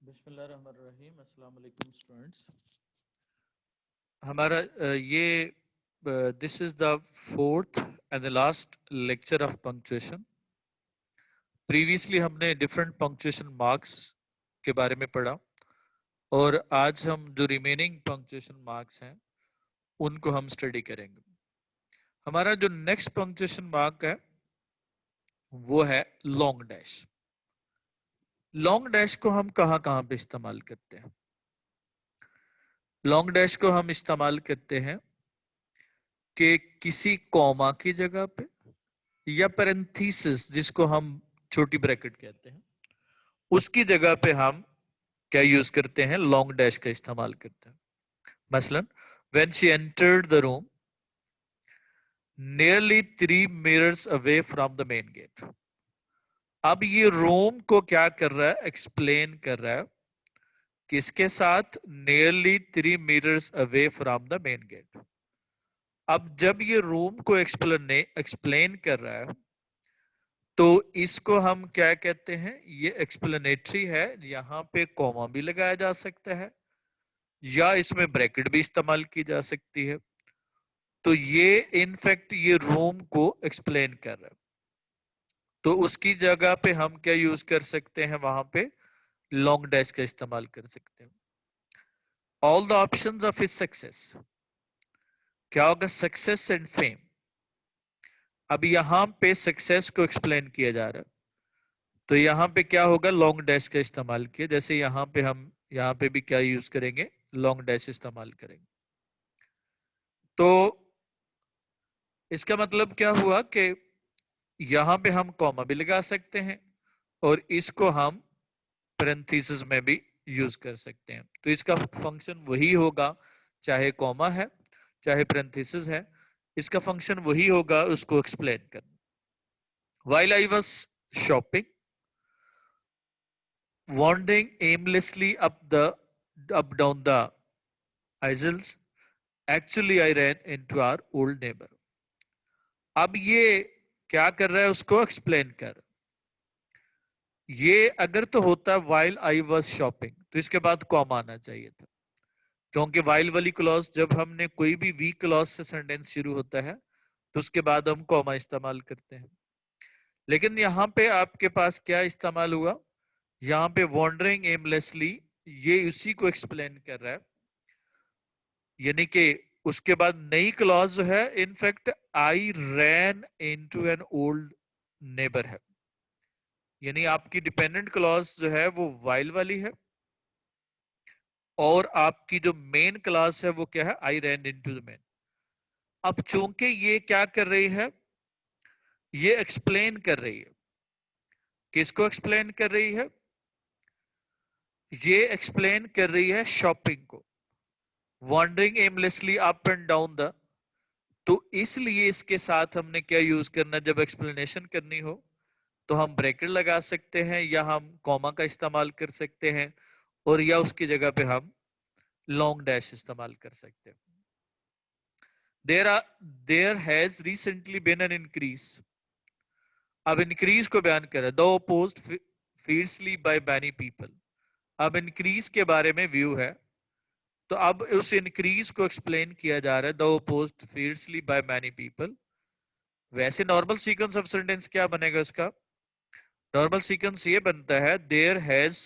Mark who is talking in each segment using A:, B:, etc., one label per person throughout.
A: बिस्मिल्लाहिर्रहमानिर्रहीम। अस्सलाम वालेकुम स्टूडेंट्स। हमारा ये this is the fourth and the last lecture of punctuation. Previously हमने डिफरेंट पंक्चुएशन मार्क्स के बारे में पढ़ा और आज हम जो रिमेनिंग पंक्चुएशन मार्क्स हैं उनको हम स्टडी करेंगे। हमारा जो नेक्स्ट पंक्चुएशन मार्क है वो है लॉन्ग डैश। लॉन्ग डैश को हम कहाँ कहाँ पे इस्तेमाल करते हैं? लॉन्ग डैश को हम इस्तेमाल करते हैं कि किसी कॉमा की जगह पे या पैरेंथेसिस जिसको हम छोटी ब्रैकेट कहते हैं उसकी जगह पे हम क्या यूज करते हैं? लॉन्ग डैश का इस्तेमाल करते हैं। मसलन when she entered the room nearly 3 meters away from the main gate. अब ये रूम को क्या कर रहा है? एक्सप्लेन कर रहा है किसके साथ? Nearly 3 meters away from the main gate. अब जब ये रूम को एक्सप्लेन कर रहा है तो इसको हम क्या कहते हैं? ये एक्सप्लेनेटरी है, यहां पे कॉमा भी लगाया जा सकता है या इसमें ब्रैकेट भी इस्तेमाल की जा सकती है। तो ये इनफैक्ट ये रूम को एक्सप्लेन कर रहा है, तो उसकी जगह पे हम क्या यूज कर सकते हैं? वहां पे लॉन्ग डैश का इस्तेमाल कर सकते हैं। All the options of his success, क्या होगा? Success and fame. अब यहां पे सक्सेस को एक्सप्लेन किया जा रहा है तो यहाँ पे क्या होगा? लॉन्ग डैश का इस्तेमाल किया। जैसे यहाँ पे हम यहाँ पे भी क्या यूज करेंगे? लॉन्ग डैश इस्तेमाल करेंगे। तो इसका मतलब क्या हुआ कि यहाँ पे हम कॉमा भी लगा सकते हैं और इसको हम पैरेंथेसिस में भी यूज कर सकते हैं। तो इसका फंक्शन वही होगा, चाहे कॉमा है चाहे पैरेंथेसिस है, इसका फंक्शन वही होगा, उसको एक्सप्लेन करना। While I was shopping, wandering aimlessly up down the aisles, actually I ran into our old neighbor. अब ये क्या कर रहा है? उसको एक्सप्लेन कर। ये अगर तो होता while I was shopping तो इसके बाद कॉमा आना चाहिए था, क्योंकि while वाली क्लॉज जब हमने कोई भी वीक क्लॉज से सेंटेंस शुरू होता है तो उसके बाद हम कॉमा इस्तेमाल करते हैं। लेकिन यहाँ पे आपके पास क्या इस्तेमाल हुआ? यहाँ पे वॉन्डरिंग एमलेसली, ये उसी को एक्सप्लेन कर रहा है, यानी कि उसके बाद नई क्लॉज जो है in fact I ran into an old neighbour है, यानी आपकी डिपेंडेंट क्लॉज जो है वो वाइल वाली है और आपकी जो मेन क्लॉज है वो क्या है? आई रैन इनटू द मेन। अब चूंकि ये क्या कर रही है? ये एक्सप्लेन कर रही है। किसको एक्सप्लेन कर रही है? ये एक्सप्लेन कर रही है शॉपिंग को। Wandering aimlessly up and down the, तो इसलिए इसके साथ हमने क्या यूज करना? जब एक्सप्लेनेशन करनी हो तो हम ब्रैकेट लगा सकते हैं या हम कॉमा का इस्तेमाल कर सकते हैं और या उसकी जगह पे हम लॉन्ग डैश इस्तेमाल कर सकते हैं। There are there has recently been an increase. अब इंक्रीज को बयान कर रहा है, though opposed fiercely by many people। अब इंक्रीज के बारे में व्यू है तो अब उस इंक्रीज को एक्सप्लेन किया जा रहा है, though opposed fiercely by many people। वैसे नॉर्मल सीक्वेंस ऑफ सेंटेंस क्या बनेगा इसका? नॉर्मल सीक्वेंस ये बनता है, there has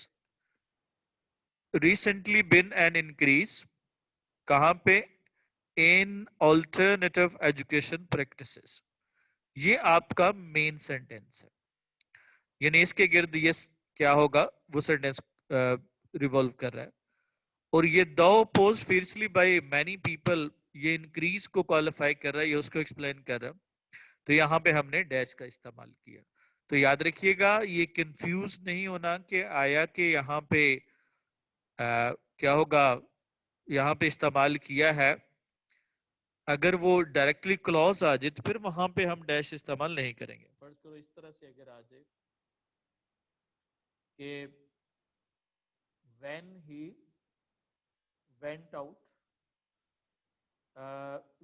A: recently been an increase, कहां पे? In alternative education practices. ये आपका मेन सेंटेंस है, यानी इसके गिर्द ये क्या होगा? वो सेंटेंस रिवॉल्व कर रहा है। और ये दो pose fiercely by many people, ये इंक्रीज को क्वालिफाई कर रहा है, ये उसको एक्सप्लेन कर रहा है, तो यहाँ पे हमने डैश का इस्तेमाल किया। तो याद रखिएगा, ये कंफ्यूज नहीं होना कि आया कि यहाँ पे क्या होगा? यहाँ पे इस्तेमाल किया है, अगर वो डायरेक्टली क्लॉज आ जाए तो फिर वहां पे हम डैश इस्तेमाल नहीं करेंगे। फर्ज करो इस तरह से अगर आ जाए कि when he went out,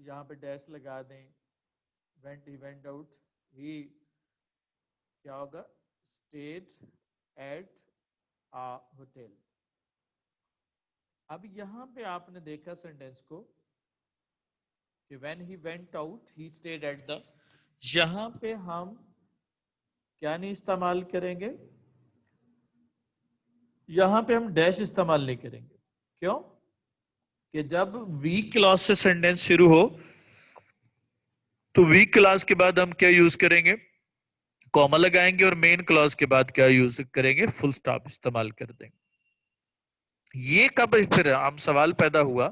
A: यहाँ पे डैश लगा दें, when he went out he क्या होगा? stayed at a hotel। अब यहां पे आपने देखा सेंटेंस को कि when he went out he stayed at the, यहां पे हम क्या नहीं इस्तेमाल करेंगे, यहां पे हम डैश इस्तेमाल नहीं करेंगे। क्यों? कि जब वीक क्लॉज से सेंटेंस शुरू हो तो वीक क्लॉज के बाद हम क्या यूज करेंगे, कॉमा लगाएंगे, और मेन क्लॉज के बाद क्या यूज करेंगे, फुल स्टॉप इस्तेमाल कर देंगे। ये कब फिर हम सवाल पैदा हुआ,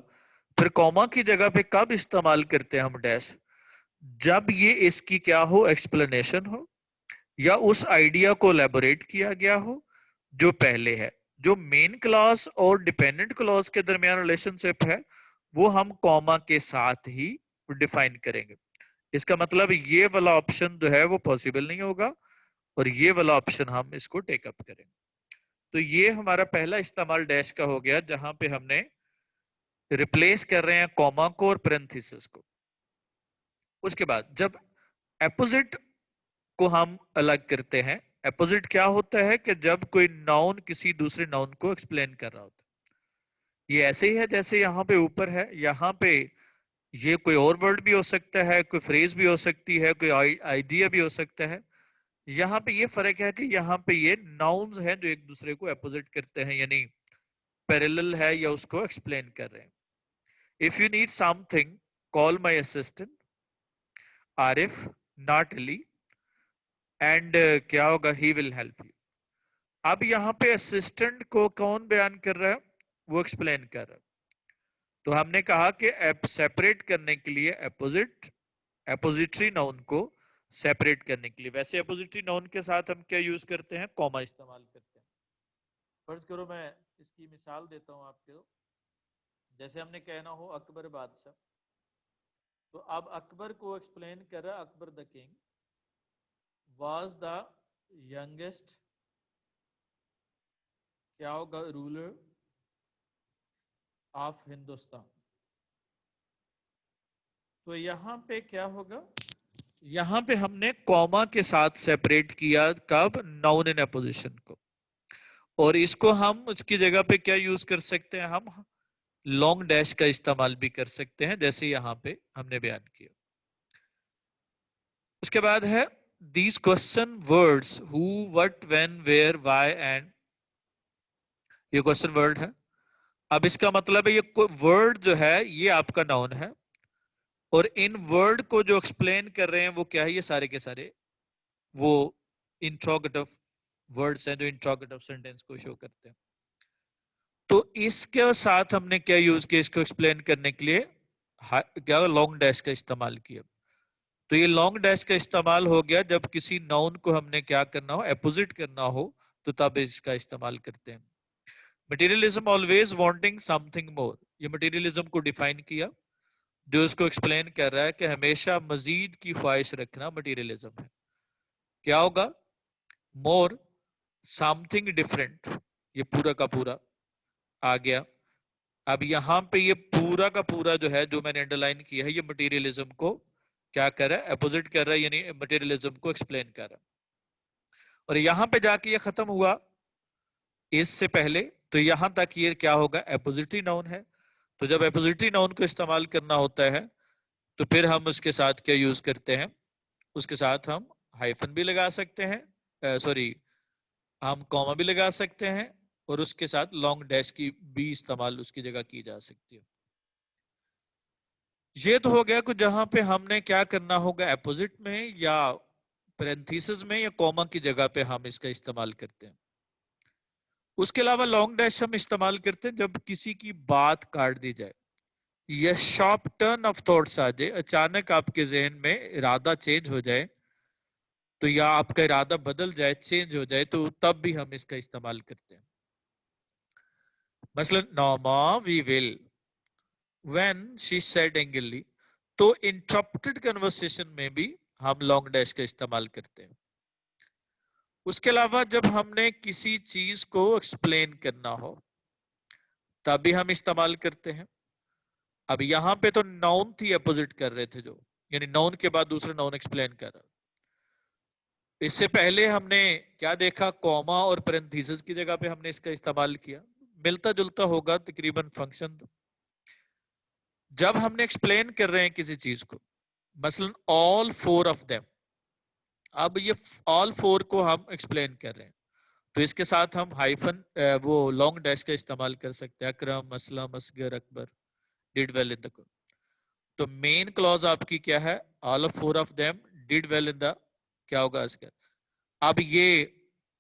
A: फिर कॉमा की जगह पे कब इस्तेमाल करते हैं हम डैश, जब ये इसकी क्या हो, एक्सप्लेनेशन हो, या उस आइडिया को एलेबोरेट किया गया हो जो पहले है। जो मेन क्लॉज और डिपेंडेंट क्लॉज के दरमियान रिलेशनशिप है वो हम कॉमा के साथ ही डिफाइन करेंगे। इसका मतलब ये वाला ऑप्शन जो है वो पॉसिबल नहीं होगा, और ये वाला ऑप्शन हम इसको टेकअप करेंगे। तो ये हमारा पहला इस्तेमाल डैश का हो गया, जहां पे हमने रिप्लेस कर रहे हैं कॉमा को और पैरेंथेसिस को। उसके बाद जब अपोजिट को हम अलग करते हैं, अपोजिट क्या होता है कि जब कोई नाउन किसी दूसरे नाउन को एक्सप्लेन कर रहा होता है। ये ऐसे ही है जैसे यहाँ पे ऊपर है, यहाँ पे ये कोई और वर्ड भी हो सकता है, कोई फ्रेज भी हो सकती है, कोई आइडिया भी हो सकता है। यहाँ पे ये फर्क है कि यहाँ पे ये नाउन्स हैं जो एक दूसरे को अपोजिट करते हैं, यानी पैरेलल है या उसको एक्सप्लेन कर रहे हैं। If you need something call my assistant Arif, not Ali, and क्या होगा, ही विल हेल्प यू। अब यहाँ पे असिस्टेंट को कौन बयान कर रहा है, वो एक्सप्लेन कर रहा है। तो हमने कहा कि सेपरेट करने के लिए अपोजिट, अपोजिटरी नाउन को सेपरेट करने के लिए, वैसे अपोजिटरी नाउन के साथ हम क्या यूज करते हैं, कॉमा इस्तेमाल करते हैं। फर्ज करो मैं इसकी मिसाल देता हूं आपको, जैसे हमने कहना हो अकबर बादशाह, तो अब अकबर को एक्सप्लेन कर रहा है, Akbar the king was the youngest क्या होगा, रूलर ऑफ हिंदुस्तान। तो यहां पे क्या होगा, यहां पे हमने कॉमा के साथ सेपरेट किया कब, नाउन इन अपोजिशन को, और इसको हम उसकी जगह पे क्या यूज कर सकते हैं, हम लॉन्ग डैश का इस्तेमाल भी कर सकते हैं, जैसे यहां पे हमने बयान किया। उसके बाद है these question words who, what, when, where, why and, ये क्वेश्चन वर्ड है। अब इसका मतलब है ये वर्ड जो है ये आपका नाउन है, और इन वर्ड को जो एक्सप्लेन कर रहे हैं वो क्या है, ये सारे के सारे वो इंट्रोगेटिव वर्ड्स हैं जो इंट्रोगेटिव सेंटेंस को शो करते हैं। तो इसके साथ हमने क्या यूज किया, इसको एक्सप्लेन करने के लिए क्या लॉन्ग डैश का इस्तेमाल किया। तो ये लॉन्ग डैश का इस्तेमाल हो गया जब किसी नाउन को हमने क्या करना हो, अपोजिट करना हो, तो तब इसका इस्तेमाल करते हैं। Materialism always wanting something more, ये मटेरियलिज्म को डिफाइन किया, जो इसको एक्सप्लेन कर रहा है कि हमेशा मजीद की ख्वाहिश रखना मटेरियलिज्म है। क्या होगा, मोर, समथिंग डिफरेंट, ये पूरा का पूरा आ गया। अब यहां पे ये पूरा का पूरा जो है, जो मैंने अंडरलाइन किया है, ये मटेरियलिज्म को क्या कर रहा है, अपोजिट कर रहा है, यानी मटेरियलिज्म को एक्सप्लेन कर रहा है। और यहां पे जाके ये खत्म हुआ इससे पहले, तो यहां तक ये क्या होगा, अपोजिटरी नाउन है। तो जब अपोजिटरी नाउन को इस्तेमाल करना होता है तो फिर हम उसके साथ क्या यूज करते हैं, उसके साथ हम हाइफन भी लगा सकते हैं, सॉरी, हम कॉमा भी लगा सकते हैं, और उसके साथ लॉन्ग डैश की भी इस्तेमाल उसकी जगह की जा सकती है। ये तो हो गया कुछ जहां पे हमने क्या करना होगा, अपोजिट में या पैरेंथेसिस में या कॉमा की जगह पे हम इसका इस्तेमाल करते हैं। उसके अलावा लॉन्ग डैश हम इस्तेमाल करते हैं जब किसी की बात काट दी जाए, या शॉर्प टर्न ऑफ थॉट्स आ जाए, अचानक आपके जहन में इरादा चेंज हो जाए, तो या आपका इरादा बदल जाए, चेंज हो जाए, तो तब भी हम इसका इस्तेमाल करते हैं। मसलन नॉमा we will, when she said angrily, तो इंटरप्टेड कन्वर्सेशन में भी हम लॉन्ग डैश का इस्तेमाल करते हैं। उसके अलावा जब हमने किसी चीज को एक्सप्लेन करना हो तब भी हम इस्तेमाल करते हैं। अब यहां पे तो नाउन थी अपोजिट कर रहे थे, जो यानी नाउन के बाद दूसरा नाउन एक्सप्लेन कर रहा। इससे पहले हमने क्या देखा, कॉमा और पैरेंथेसिस की जगह पे हमने इसका इस्तेमाल किया। मिलता जुलता होगा तकरीबन फंक्शन। जब हमने एक्सप्लेन कर रहे हैं किसी चीज को, मसलन ऑल फोर ऑफ देम, अब ये ऑल फोर को हम एक्सप्लेन कर रहे हैं, तो इसके साथ हम हाइफन वो लॉन्ग डैश का इस्तेमाल कर सकते हैं, Akram, Aslam, Asghar, Akbar did well in the. तो मेन क्लॉज आपकी क्या है, all of four of them did well in the, क्या होगा असगर। अब ये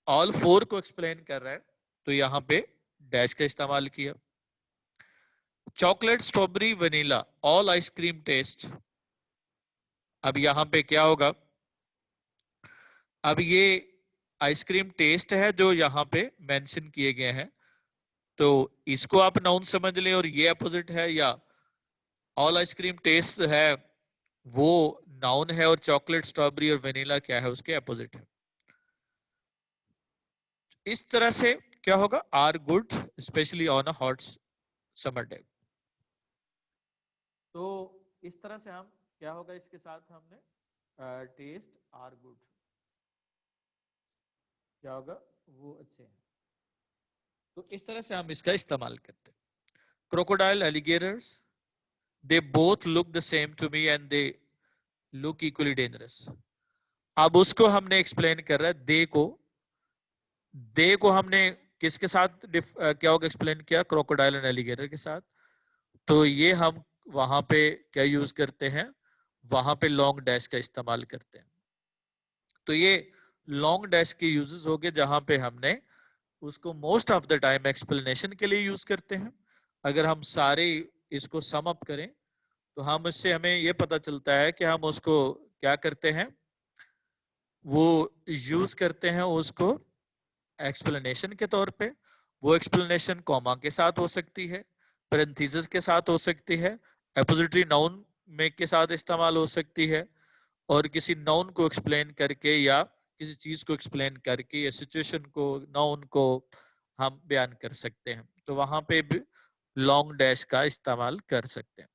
A: ऑल फोर को एक्सप्लेन कर रहा है, तो यहां पे डैश का इस्तेमाल किया। Chocolate, strawberry, vanilla, all ice cream test. अब यहां पे क्या होगा, अब ये आइसक्रीम टेस्ट है जो यहाँ पे मेंशन किए गए हैं, तो इसको आप नाउन समझ लें और ये अपोजिट है, या ऑल आइसक्रीम टेस्ट है वो नाउन है और चॉकलेट, स्ट्रॉबेरी और वेनिला क्या है, उसके अपोजिट है। इस तरह से क्या होगा, are good specially on a hot summer day. तो इस तरह से हम क्या होगा, इसके साथ हमने टेस्ट आर गुड क्या होगा, वो अच्छे हैं। तो इस तरह से हम इसका इस्तेमाल करते हैं। Crocodile, alligators, they both look the same to me and they look equally dangerous. अब उसको हमने एक्सप्लेन कर रहा है, दे को हमने किसके साथ क्या होगा एक्सप्लेन किया, क्रोकोडाइल एंड एलिगेटर के साथ। तो ये हम वहां पे क्या यूज करते हैं, वहां पे लॉन्ग डैश का इस्तेमाल करते हैं। तो ये लॉन्ग डैश के यूजेस हो गए जहां पे हमने उसको most of the time explanation के लिए यूज करते हैं। अगर हम सारे इसको सम अप करें तो हम इससे हमें ये पता चलता है कि हम उसको क्या करते हैं, वो यूज करते हैं उसको एक्सप्लेनेशन के तौर पे। वो एक्सप्लेनेशन कॉमा के साथ हो सकती है, पैरेंथेसिस के साथ हो सकती है, एपोजिटरी नाउन में के साथ इस्तेमाल हो सकती है, और किसी नाउन को एक्सप्लेन करके या किसी चीज को एक्सप्लेन करके या सिचुएशन को, नाउन को हम बयान कर सकते हैं। तो वहां पे भी लॉन्ग डैश का इस्तेमाल कर सकते हैं।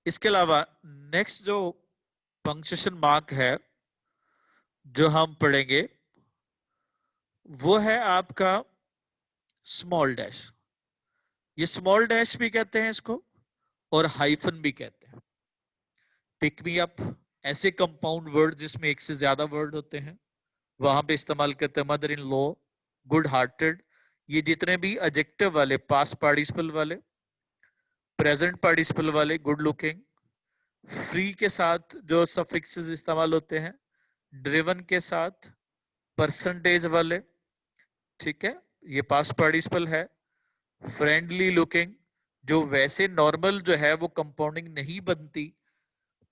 A: इसके अलावा नेक्स्ट जो पंक्चुएशन मार्क है जो हम पढ़ेंगे वो है आपका स्मॉल डैश। ये स्मॉल डैश भी कहते हैं इसको और हाइफन भी कहते हैं। पिक मी अप, ऐसे कंपाउंड वर्ड जिसमें एक से ज्यादा वर्ड होते हैं, वहां पे इस्तेमाल करते हैं। Mother in law, good hearted, ये जितने भी एडजेक्टिव वाले, पास्ट पार्टिसिपल वाले, प्रेजेंट पार्टिसिपल वाले, गुड लुकिंग, फ्री के साथ जो सफिक्सेस इस्तेमाल होते हैं, ड्रिवन के साथ, परसेंटेज वाले, ठीक है, ये पास्ट पार्टिसिपल है। फ्रेंडली लुकिंग, जो वैसे नॉर्मल जो है वो कंपाउंडिंग नहीं बनती,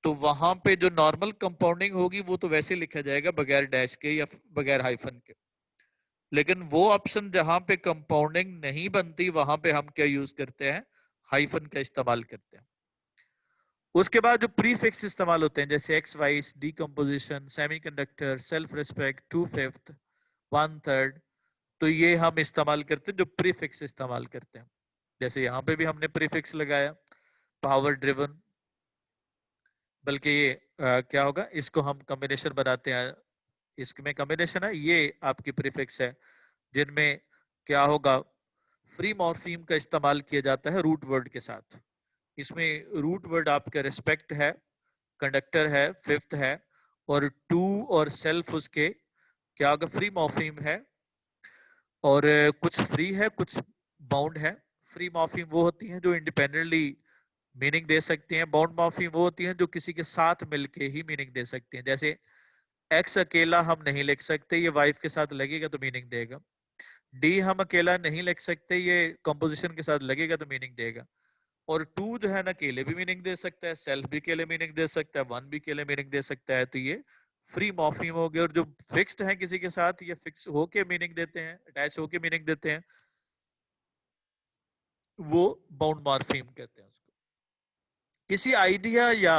A: तो वहां पे जो नॉर्मल कंपाउंडिंग होगी वो तो वैसे लिखा जाएगा बगैर डैश के या बगैर हाइफन के। लेकिन वो ऑप्शन जहां पे कंपाउंडिंग नहीं बनती वहां पे हम क्या यूज करते हैं, हाइफन का इस्तेमाल करते हैं। उसके बाद जो प्रीफिक्स इस्तेमाल होते हैं जैसे x vice, decomposition, semiconductor, self respect, 2/5, 1/3, तो ये हम इस्तेमाल करते हैं जो प्रीफिक्स इस्तेमाल करते हैं। जैसे यहाँ पे भी हमने प्रीफिक्स लगाया, पावर ड्रिवन, बल्कि ये क्या होगा, इसको हम कॉम्बिनेशन बनाते हैं, इसमें कॉम्बिनेशन है, ये आपकी प्रीफिक्स है जिनमें क्या होगा, फ्री मॉर्फीम का इस्तेमाल किया जाता है रूट वर्ड के साथ। इसमें रूट वर्ड आपका रिस्पेक्ट है, कंडक्टर है, फिफ्थ है, और टू और सेल्फ उसके क्या होगा, फ्री मॉर्फीम है, और कुछ फ्री है कुछ बाउंड है। फ्री मॉर्फीम वो होती हैं जो इंडिपेंडेंटली मीनिंग दे सकती हैं, बाउंड मॉर्फीम वो होती हैं जो किसी के साथ मिलके ही मीनिंग दे सकती हैं। जैसे एक्स अकेला हम नहीं लिख सकते, ये वाइफ के साथ लगेगा तो मीनिंग देगा। डी हम अकेला नहीं लिख सकते, ये कंपोजिशन के साथ लगेगा तो मीनिंग देगा। और टू जो है ना, अकेले भी मीनिंग दे सकता है, सेल्फ भी अकेले मीनिंग दे सकता है, वन भी अकेले मीनिंग दे सकता है। तो ये फ्री मॉर्फीम हो गए। और जो फिक्स्ड है किसी के साथ, ये फिक्स होके मीनिंग देते हैं, अटैच होके मीनिंग देते हैं, वो बाउंड मॉर्फीम कहते हैं उसको। किसी आइडिया या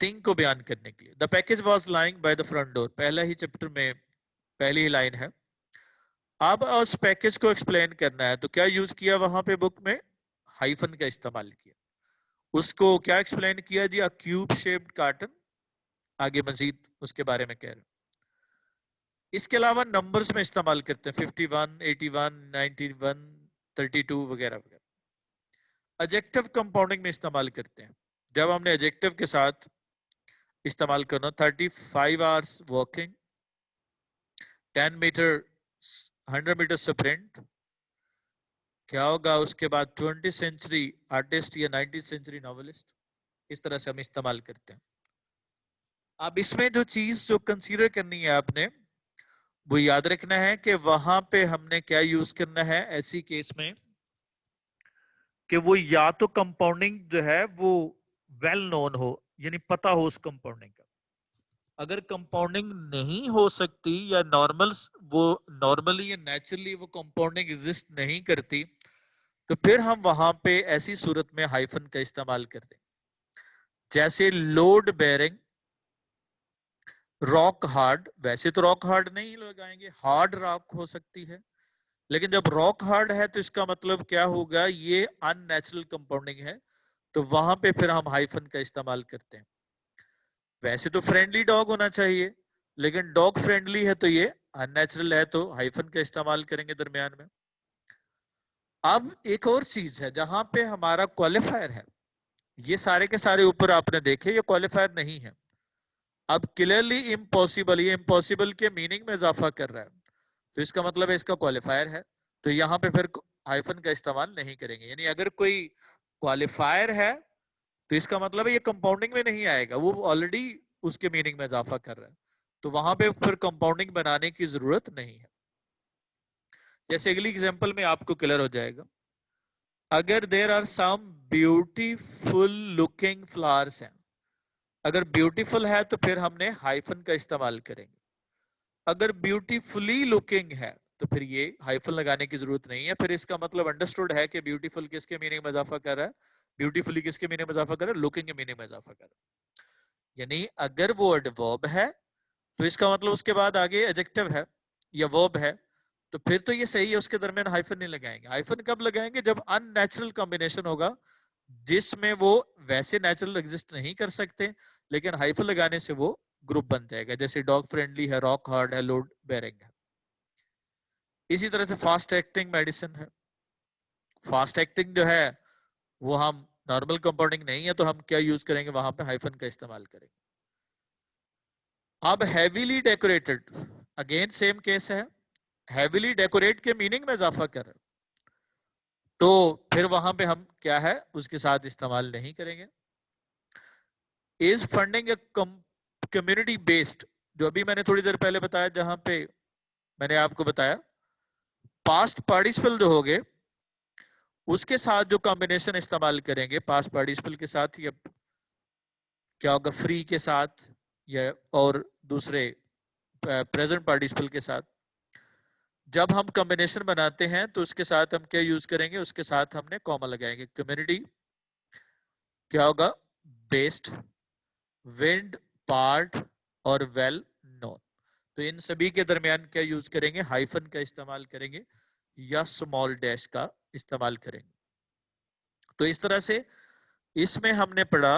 A: थिंग को बयान करने के लिए, the package was lying by the front door, पहला ही चैप्टर में पहली ही लाइन है। अब उस पैकेज को एक्सप्लेन करना है तो क्या यूज किया वहां पे बुक में, हाइफन का इस्तेमाल किया। उसको क्या एक्सप्लेन किया जी, क्यूब शेप्ड कार्टन, आगे मजीद उसके बारे में कह रहे हैं। इसके अलावा नंबर्स में इस्तेमाल करते हैं 51, 81, 91, 32 वगैरह वगैरह। एडजेक्टिव कंपाउंडिंग में इस्तेमाल करते हैं जब हमने एडजेक्टिव के साथ इस्तेमाल करना 35 hours walking, 10 metre 100 metre sprint, क्या होगा उसके बाद 20 सेंचुरी आर्टिस्ट या 19 सेंचुरी नॉवेलिस्ट। इस तरह से हम इस्तेमाल करते हैं। अब इसमें जो चीज जो कंसीडर करनी है आपने वो याद रखना है कि वहां पे हमने क्या यूज करना है ऐसी केस में कि वो या तो कंपाउंडिंग जो है वो वेल नोन हो, यानी पता हो उस कंपाउंडिंग का। अगर कंपाउंडिंग नहीं हो सकती या वो नॉर्मली या नेचुरली वो कंपाउंडिंग एग्जिस्ट नहीं करती, तो फिर हम वहां पे ऐसी सूरत में हाइफन का इस्तेमाल करते हैं। जैसे लोड बेयरिंग, रॉक हार्ड। वैसे तो रॉक हार्ड नहीं लगाएंगे, हार्ड रॉक हो सकती है, लेकिन जब रॉक हार्ड है तो इसका मतलब क्या होगा, ये अननेचुरल कंपाउंडिंग है, तो वहां पे फिर हम हाइफन का इस्तेमाल करते हैं। वैसे तो फ्रेंडली डॉग होना चाहिए, लेकिन डॉग फ्रेंडली है तो ये अननेचुरल है, तो हाइफन का इस्तेमाल करेंगे दरमियान में। अब एक और चीज है जहां पे हमारा क्वालिफायर है। ये सारे के सारे ऊपर आपने देखे ये क्वालिफायर नहीं है। अब क्लियरली इम्पॉसिबल, ये इम्पॉसिबल के मीनिंग में इजाफा कर रहा है, तो इसका मतलब है इसका क्वालिफायर है, तो यहाँ पे फिर हाइफन का इस्तेमाल नहीं करेंगे। यानी अगर कोई क्वालिफायर है तो इसका मतलब है ये कंपाउंडिंग में नहीं आएगा, वो ऑलरेडी उसके मीनिंग में इजाफा कर रहा है, तो वहां पे फिर कंपाउंडिंग बनाने की जरूरत नहीं है। जैसे अगली एग्जांपल में आपको क्लियर हो जाएगा। अगर there are some beautiful looking flowers हैं, अगर ब्यूटीफुल है तो फिर हमने हाइफन का इस्तेमाल करेंगे। अगर ब्यूटीफुली लुकिंग है तो फिर ये हाइफन लगाने की जरूरत नहीं है, फिर इसका मतलब अंडरस्टूड है कि ब्यूटीफुल किसके मीनिंग में इजाफा कर रहा है, ब्यूटीफुली किसके मीनिंग में इजाफा कर रहा है, लुकिंग के मीनिंग में इजाफा कर रहा है। यानी अगर वो एडवर्ब है तो इसका मतलब उसके बाद आगे एडजेक्टिव है या वर्ब है, तो फिर तो ये सही है, उसके दरमियान हाइफन नहीं लगाएंगे। हाइफन कब लगाएंगे, जब अननेचुरल कॉम्बिनेशन होगा जिसमें वो वैसे नेचुरल एग्जिस्ट नहीं कर सकते, लेकिन हाइफन लगाने से वो ग्रुप बन जाएगा। जैसे डॉग फ्रेंडली है, रॉक हार्ड है, लोड बेरिंग है। इसी तरह से फास्ट एक्टिंग मेडिसिन है। फास्ट एक्टिंग जो है वो हम नॉर्मल कंपाउंडिंग नहीं है, तो हम क्या यूज करेंगे, वहां पे हाइफन का इस्तेमाल करेंगे। अब heavily decorated, again same case है, हैवीली डेकोरेट के मीनिंग में इजाफा कर रहे, तो फिर वहां पे हम क्या है उसके साथ इस्तेमाल नहीं करेंगे। Is funding a community based, जो अभी मैंने थोड़ी देर पहले बताया, जहां पे मैंने आपको बताया पास्ट पार्टिसिपल जो हो गए उसके साथ जो कॉम्बिनेशन इस्तेमाल करेंगे, पास्ट पार्टिसिपल के साथ या क्या होगा फ्री के साथ या और दूसरे प्रेजेंट पार्टिसिपल के साथ, जब हम कॉम्बिनेशन बनाते हैं तो उसके साथ हम क्या यूज करेंगे, उसके साथ हमने कॉमा लगाएंगे। कम्युनिटी क्या होगा, बेस्ड, विंड, पार्ट और वेल नोन, तो इन सभी के दरमियान क्या यूज करेंगे, हाइफन का इस्तेमाल करेंगे या स्मॉल डैश का इस्तेमाल करेंगे। तो इस तरह से इसमें हमने पढ़ा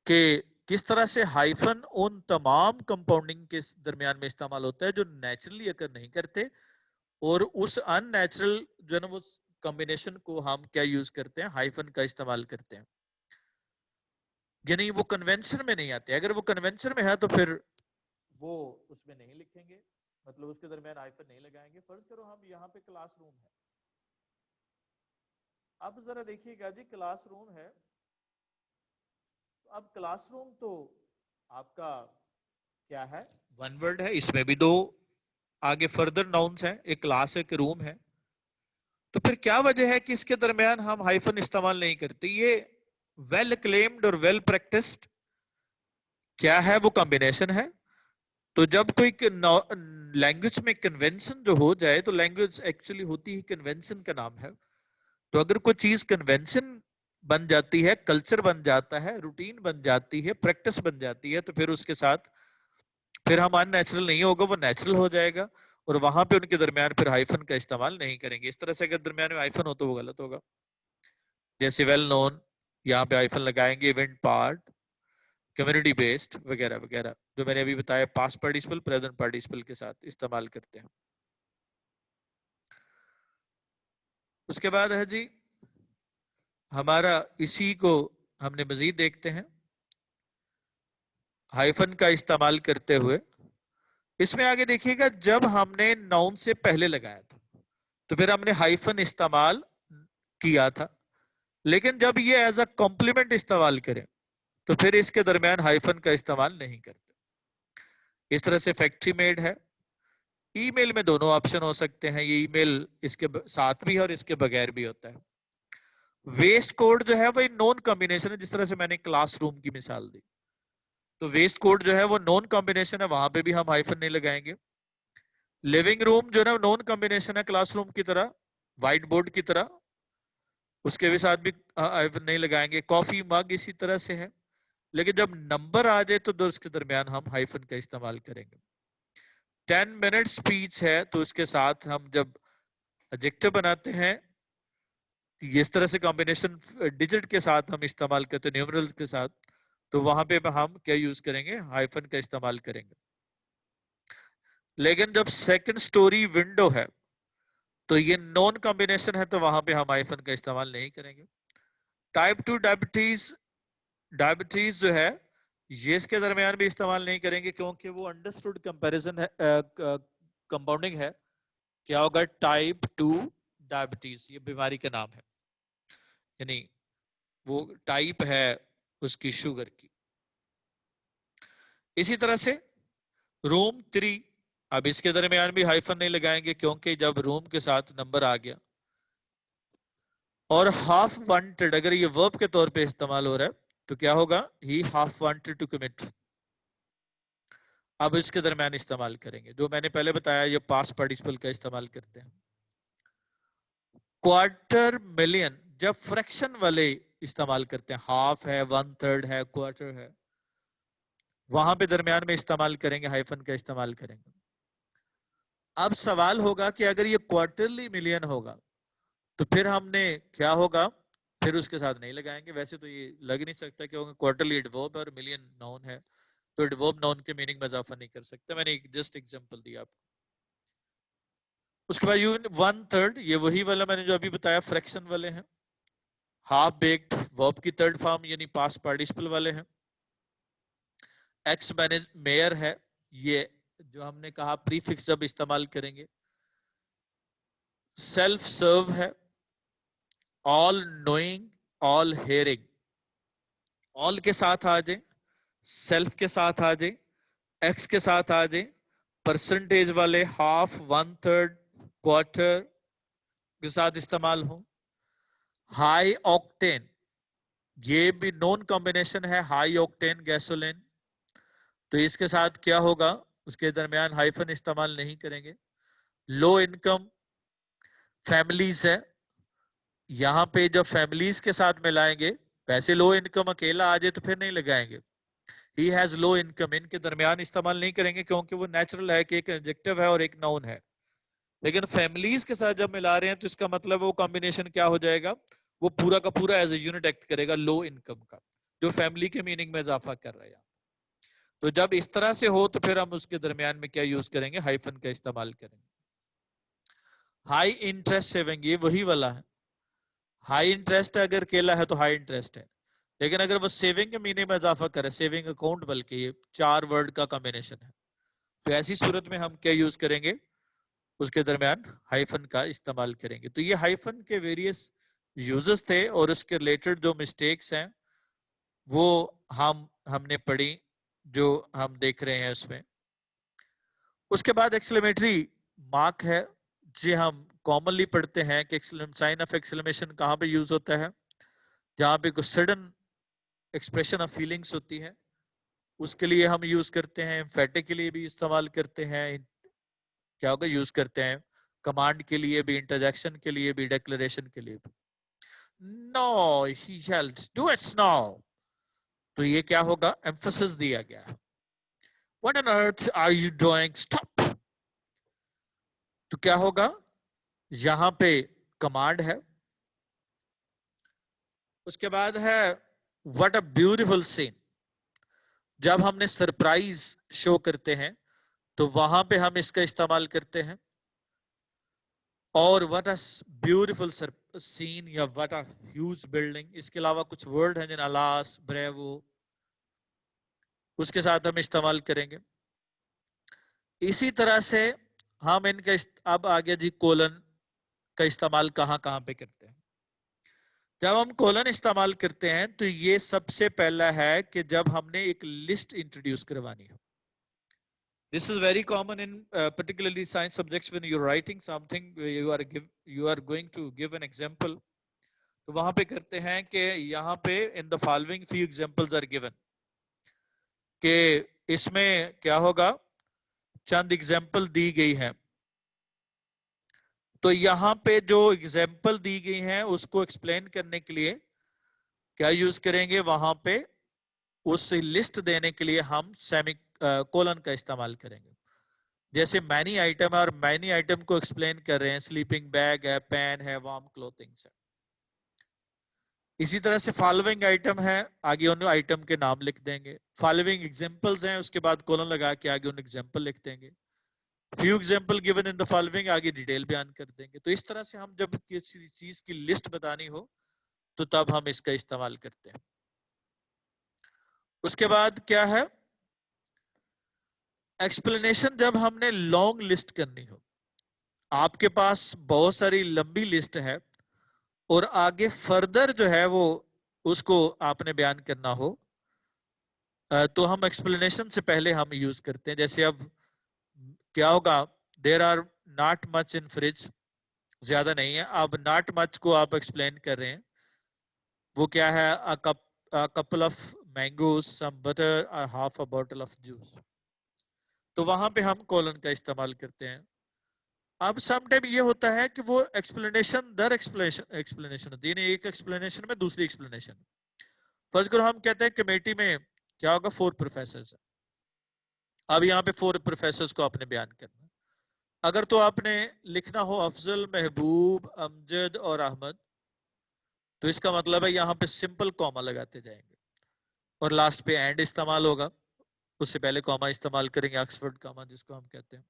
A: कि किस तरह से हाइफन उन तमाम कंपाउंडिंग के दरमियान में इस्तेमाल होता है जो नेचुरली अगर नहीं करते, और उस अननेचुरल जो है ना वो कॉम्बिनेशन को हम क्या यूज करते हैं, हाइफन का इस्तेमाल करते हैं। यानी वो कन्वेंशन में नहीं आते, अगर वो कन्वेंशन में है तो फिर वो उसमें नहीं लिखेंगे, मतलब उसके दरमियान हाइफन नहीं लगाएंगे। फर्ज करो हम यहाँ पे क्लासरूम है, अब जरा देखिएगा जी क्लासरूम है, तो अब क्लासरूम तो आपका क्या है, वन वर्ड है, इसमें भी दो आगे फर्दर नाउन्स हैं, एक क्लास है, एक रूम है, तो फिर क्या वजह है कि इसके दरमियान हम हाइफन इस्तेमाल नहीं करते। ये वेल क्लेम्ड और वेल प्रैक्टिस्ड क्या है, वो कॉम्बिनेशन है। तो जब कोई लैंग्वेज में कन्वेंशन जो हो जाए, तो लैंग्वेज एक्चुअली होती है कन्वेंशन का नाम है, तो अगर कोई चीज कन्वेंशन बन जाती है, कल्चर बन जाता है, रूटीन बन जाती है, प्रैक्टिस बन जाती है, तो फिर उसके साथ फिर हम अननेचुरल नहीं होगा, वो नेचुरल हो जाएगा, और वहां पे उनके दरमियान फिर हाइफन का इस्तेमाल नहीं करेंगे। इस तरह से अगर दरमियान में हाइफन हो तो वो गलत होगा। जैसे वेल नोन, यहाँ पे हाइफन लगाएंगे, इवेंट पार्ट, कम्युनिटी बेस्ड वगैरह वगैरह, जो मैंने अभी बताया पास्ट पार्टिसिपल प्रेजेंट पार्टिसिपल के साथ इस्तेमाल करते हैं। उसके बाद है जी हमारा, इसी को हमने मजीद देखते हैं हाइफन का इस्तेमाल करते हुए। इसमें आगे देखिएगा, जब हमने नाउन से पहले लगाया था तो फिर हमने हाइफन इस्तेमाल किया था, लेकिन जब ये एज अ कॉम्प्लीमेंट इस्तेमाल करें तो फिर इसके दरमियान हाइफन का इस्तेमाल नहीं करते। इस तरह से फैक्ट्री मेड है। ईमेल में दोनों ऑप्शन हो सकते हैं, ये ईमेल इसके साथ भी है और इसके बगैर भी होता है। वेस्ट कोड जो है वो नॉन कॉम्बिनेशन है, जिस तरह से मैंने क्लासरूम की मिसाल दी, तो वेस्ट कोड जो है वो नॉन कॉम्बिनेशन है, वहां पे भी हम हाइफन नहीं लगाएंगे। लिविंग रूम जो है नॉन कॉम्बिनेशन है क्लासरूम की तरह, व्हाइट बोर्ड की तरह, उसके भी साथ भी हाइफन नहीं लगाएंगे। कॉफी मग इसी तरह से है, लेकिन जब नंबर आ जाए तो उसके दरमियान हम हाइफन का इस्तेमाल करेंगे। 10 मिनट स्पीच है तो उसके साथ हम जब एडजेक्टिव बनाते हैं, इस तरह से कॉम्बिनेशन डिजिट के साथ हम इस्तेमाल करते हैं, न्यूमरल्स के साथ, तो वहां पे हम क्या यूज करेंगे, हाइफन का इस्तेमाल करेंगे। लेकिन जब सेकंड स्टोरी विंडो है तो ये नॉन कॉम्बिनेशन है, तो वहां पे हम हाइफन का इस्तेमाल नहीं करेंगे। टाइप 2 डायबिटीज, डायबिटीज जो है ये इसके दरमियान भी इस्तेमाल नहीं करेंगे, क्योंकि वो अंडरस्टूड कंपैरिजन है, कंपाउंडिंग है। क्या होगा, टाइप 2 डायबिटीज, ये बीमारी का नाम है, यानी वो टाइप है उसकी शुगर की। इसी तरह से रूम 3, अब इसके दरमियान भी हाइफन नहीं लगाएंगे, क्योंकि जब रूम के साथ नंबर आ गया और हाफ वांटेड अगर ये वर्ब के तौर पे इस्तेमाल हो रहा है तो क्या होगा, ही हाफ वांटेड टू कमिट, अब इसके दरमियान इस्तेमाल करेंगे। जो मैंने पहले बताया ये पास्ट पार्टिसिपल का इस्तेमाल करते हैं। क्वार्टर मिलियन जब फ्रैक्शन वाले इस्तेमाल करते हैं, हाफ है, 1/3 है, क्वार्टर है, वहां पे दरमियान में इस्तेमाल करेंगे, हाइफन का इस्तेमाल करेंगे। अब सवाल होगा कि अगर ये क्वार्टरली मिलियन होगा तो फिर हमने क्या होगा, फिर उसके साथ नहीं लगाएंगे। वैसे तो ये लग नहीं सकता क्योंकि क्वार्टरली एडवर्ब और मिलियन नाउन है, तो एडवर्ब नाउन के मीनिंग में इजाफा नहीं कर सकता। मैंने एक जस्ट एग्जांपल दिया आपको। उसके बाद यू 1/3, ये वही वाला मैंने जो अभी बताया फ्रैक्शन वाले हैं। हाफ बेक्ड वर्ब की थर्ड फॉर्म यानी पास्ट पार्टिसिपल वाले हैं। एक्स मैनेज मेयर है, ये जो हमने कहा प्रीफिक्स जब इस्तेमाल करेंगे। सेल्फ सर्व है, all knowing, all hearing, all के साथ आ जाए, सेल्फ के साथ आ जाए, एक्स के साथ आ जाए, परसेंटेज वाले हाफ, 1/3, क्वार्टर के साथ इस्तेमाल हो। हाई ऑक्टेन, ये भी नॉन कॉम्बिनेशन है, हाई ऑक्टेन गैसोलीन, तो इसके साथ क्या होगा, उसके दरमियान हाइफन इस्तेमाल नहीं करेंगे। लो इनकम फैमिलीज है, यहां पे जब फैमिलीज के साथ मिलाएंगे, वैसे लो इनकम अकेला आ जाए तो फिर नहीं लगाएंगे। ही हैज लो इनकम, इनके दरमियान इस्तेमाल नहीं करेंगे क्योंकि वो नेचुरल है कि एक एडजेक्टिव है और एक नाउन है। लेकिन फैमिलीज के साथ जब मिला रहे हैं तो इसका मतलब वो कॉम्बिनेशन क्या हो जाएगा, वो पूरा का पूरा एज ए यूनिट एक्ट करेगा लो इनकम का, जो फैमिली के मीनिंग में इजाफा कर रहा है। तो जब इस तरह से हो तो फिर हम उसके दरमियान में क्या यूज करेंगे, हाइफन का इस्तेमाल करेंगे। हाई इंटरेस्ट सेविंग, ये वही वाला है। हाई इंटरेस्ट अगर केला है तो हाई इंटरेस्ट है, लेकिन अगर वो सेविंग के मीनिंग में इजाफा करे, सेविंग अकाउंट, बल्कि ये 4 वर्ड का कॉम्बिनेशन है, तो ऐसी सूरत में हम क्या यूज करेंगे, उसके दरमियान हाइफन का इस्तेमाल करेंगे। तो ये हाइफन के वेरियस यूजेस थे और उसके रिलेटेड जो मिस्टेक्स हैं वो हमने पढ़ी, जो हम देख रहे हैं उसमें। उसके बाद एक्सक्लेमेटरी मार्क है, जी हम कॉमनली पढ़ते हैं कि साइन ऑफ एक्सक्लेमेशन कहाँ पे यूज होता है, जहाँ पे कुछ सडन एक्सप्रेशन ऑफ फीलिंग्स होती है, उसके लिए हम यूज करते हैं। एम्फेटिक के लिए भी इस्तेमाल करते हैं, क्या होगा, यूज करते हैं। कमांड के लिए भी, इंटरजेक्शन के लिए भी, डिक्लेरेशन के लिए भी। No he shall do it now, तो ये क्या होगा, एम्फेसिस दिया गया है। What on earth are you doing, stop, तो क्या होगा, यहां पे कमांड है। उसके बाद है व्हाट अ ब्यूटीफुल सीन, जब हमने सरप्राइज शो करते हैं तो वहां पे हम इसका इस्तेमाल करते हैं। और व्हाट अ ब्यूटीफुल सीन या व्हाट अ ह्यूज बिल्डिंग, इसके अलावा कुछ वर्ड हैं जिन अलास, ब्रेवो, उसके साथ हम इस्तेमाल करेंगे। इसी तरह से हम इनका अब आगे जी कोलन का इस्तेमाल कहां कहां पे करते हैं। जब हम कोलन इस्तेमाल करते हैं तो ये सबसे पहला है कि जब हमने एक लिस्ट इंट्रोड्यूस करवानी है। This is very common in particularly science subjects when you're writing something, you are going to give an example. तो वहां पे करते हैं कि यहाँ पे in the following few examples are given, कि इसमें क्या होगा, चंद एग्जाम्पल दी गई है। तो यहाँ पे जो एग्जाम्पल दी गई हैं उसको एक्सप्लेन करने के लिए क्या यूज करेंगे, वहां पे उस लिस्ट देने के लिए हम सेमी कोलन का इस्तेमाल करेंगे। जैसे मैनी आइटम है और मैनी आइटम को एक्सप्लेन कर रहे हैं, स्लीपिंग बैग है, पेन है, वार्म क्लोथिंग्स है। इसी तरह से फॉलोइंग आइटम है, आगे उन आइटम के नाम लिख देंगे। फॉलोइंग एग्जांपल्स हैं, उसके बाद कोलन लगा के आगे उन एग्जांपल लिख देंगे। Few example given in the following, आगे डिटेल बयान कर देंगे। तो इस तरह से हम जब किसी चीज की लिस्ट बतानी हो तो तब हम इसका इस्तेमाल करते हैं। उसके बाद क्या है, एक्सप्लेनेशन। जब हमने लॉन्ग लिस्ट करनी हो, आपके पास बहुत सारी लंबी लिस्ट है और आगे फर्दर जो है वो उसको आपने बयान करना हो, तो हम एक्सप्लेनेशन से पहले हम यूज करते हैं। जैसे अब क्या होगा, there are not much in fridge, ज्यादा नहीं है। अब नॉट मच को आप एक्सप्लेन कर रहे हैं, वो क्या है, a couple of mangoes, some butter, a half a bottle of juice। तो वहां पे हम कोलन का इस्तेमाल करते हैं। अब सम टाइम ये होता है कि वो एक्सप्लेनेशन दर एक्सप्लेनेशन होती है, एक एक्सप्लेनेशन में दूसरी एक्सप्लेनेशन। फर्स्ट करो हम कहते हैं कमेटी में क्या होगा, 4 प्रोफेसर है। अब यहाँ पे 4 प्रोफेसर को आपने बयान करना। अगर तो आपने लिखना हो अफजल, महबूब, अमजद और अहमद, तो इसका मतलब है यहाँ पे सिंपल कॉमा लगाते जाएंगे और लास्ट पे एंड इस्तेमाल होगा। उससे पहले कॉमा इस्तेमाल करेंगे, ऑक्सफोर्ड कॉमा जिसको हम कहते हैं।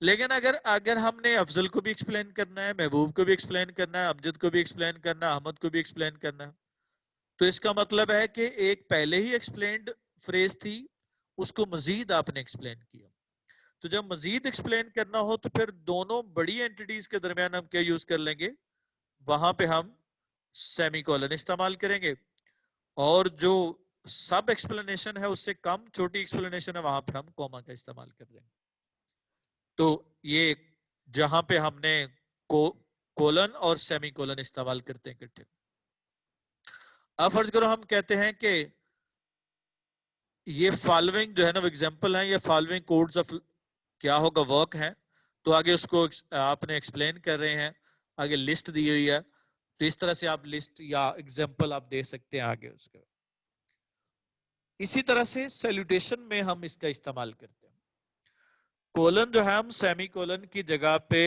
A: लेकिन अगर अगर हमने अफजल को भी एक्सप्लेन करना है, महबूब को भी एक्सप्लेन करना है, अमजद को भी एक्सप्लेन करना है, अहमद को भी एक्सप्लेन करना है, तो इसका मतलब है कि एक पहले ही एक्सप्लेन्ड फ्रेज थी, उसको मजीद आपने एक्सप्लेन किया। तो जब मजीद एक्सप्लेन करना हो तो फिर दोनों बड़ी एंटिटीज के दरमियान हम क्या यूज कर लेंगे, वहां पे हम सेमीकोलन इस्तेमाल करेंगे। और जो सब एक्सप्लेनेशन है उससे कम छोटी एक्सप्लेनेशन है, वहां पे हम कॉमा का इस्तेमाल कर देंगे। तो ये जहां पे हमने कोलन और सेमीकोलन इस्तेमाल करते हैं इकट्ठे। अब फर्ज करो हम कहते हैं कि ये फॉलोइंग जो है ना, एग्जांपल है, ये फॉलोइंग कोड्स ऑफ क्या होगा, वर्क है। तो आगे उसको आपने एक्सप्लेन कर रहे हैं, आगे लिस्ट दी हुई है। तो इस तरह से आप लिस्ट या एग्जांपल आप दे सकते हैं आगे उसके। इसी तरह से सैल्यूटेशन में हम इसका इस्तेमाल करते हैं। कोलन जो है हम सेमी कोलन की जगह पे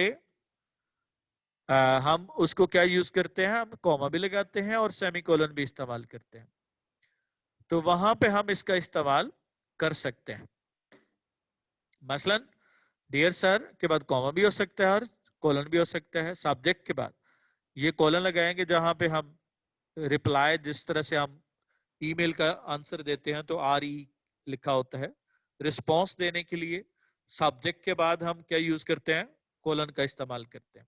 A: हम उसको क्या यूज करते हैं, हम कॉमा भी लगाते हैं और सेमी कोलन भी इस्तेमाल करते हैं। तो वहां पे हम इसका इस्तेमाल कर सकते हैं। मसलन डियर सर के बाद कॉमा भी हो सकता है और कोलन भी हो सकता है। सब्जेक्ट के बाद ये कोलन लगाएंगे जहां पे हम रिप्लाई, जिस तरह से हम ईमेल का आंसर देते हैं तो RE लिखा होता है। रिस्पॉन्स देने के लिए सब्जेक्ट के बाद हम क्या यूज करते हैं, कोलन का इस्तेमाल करते हैं।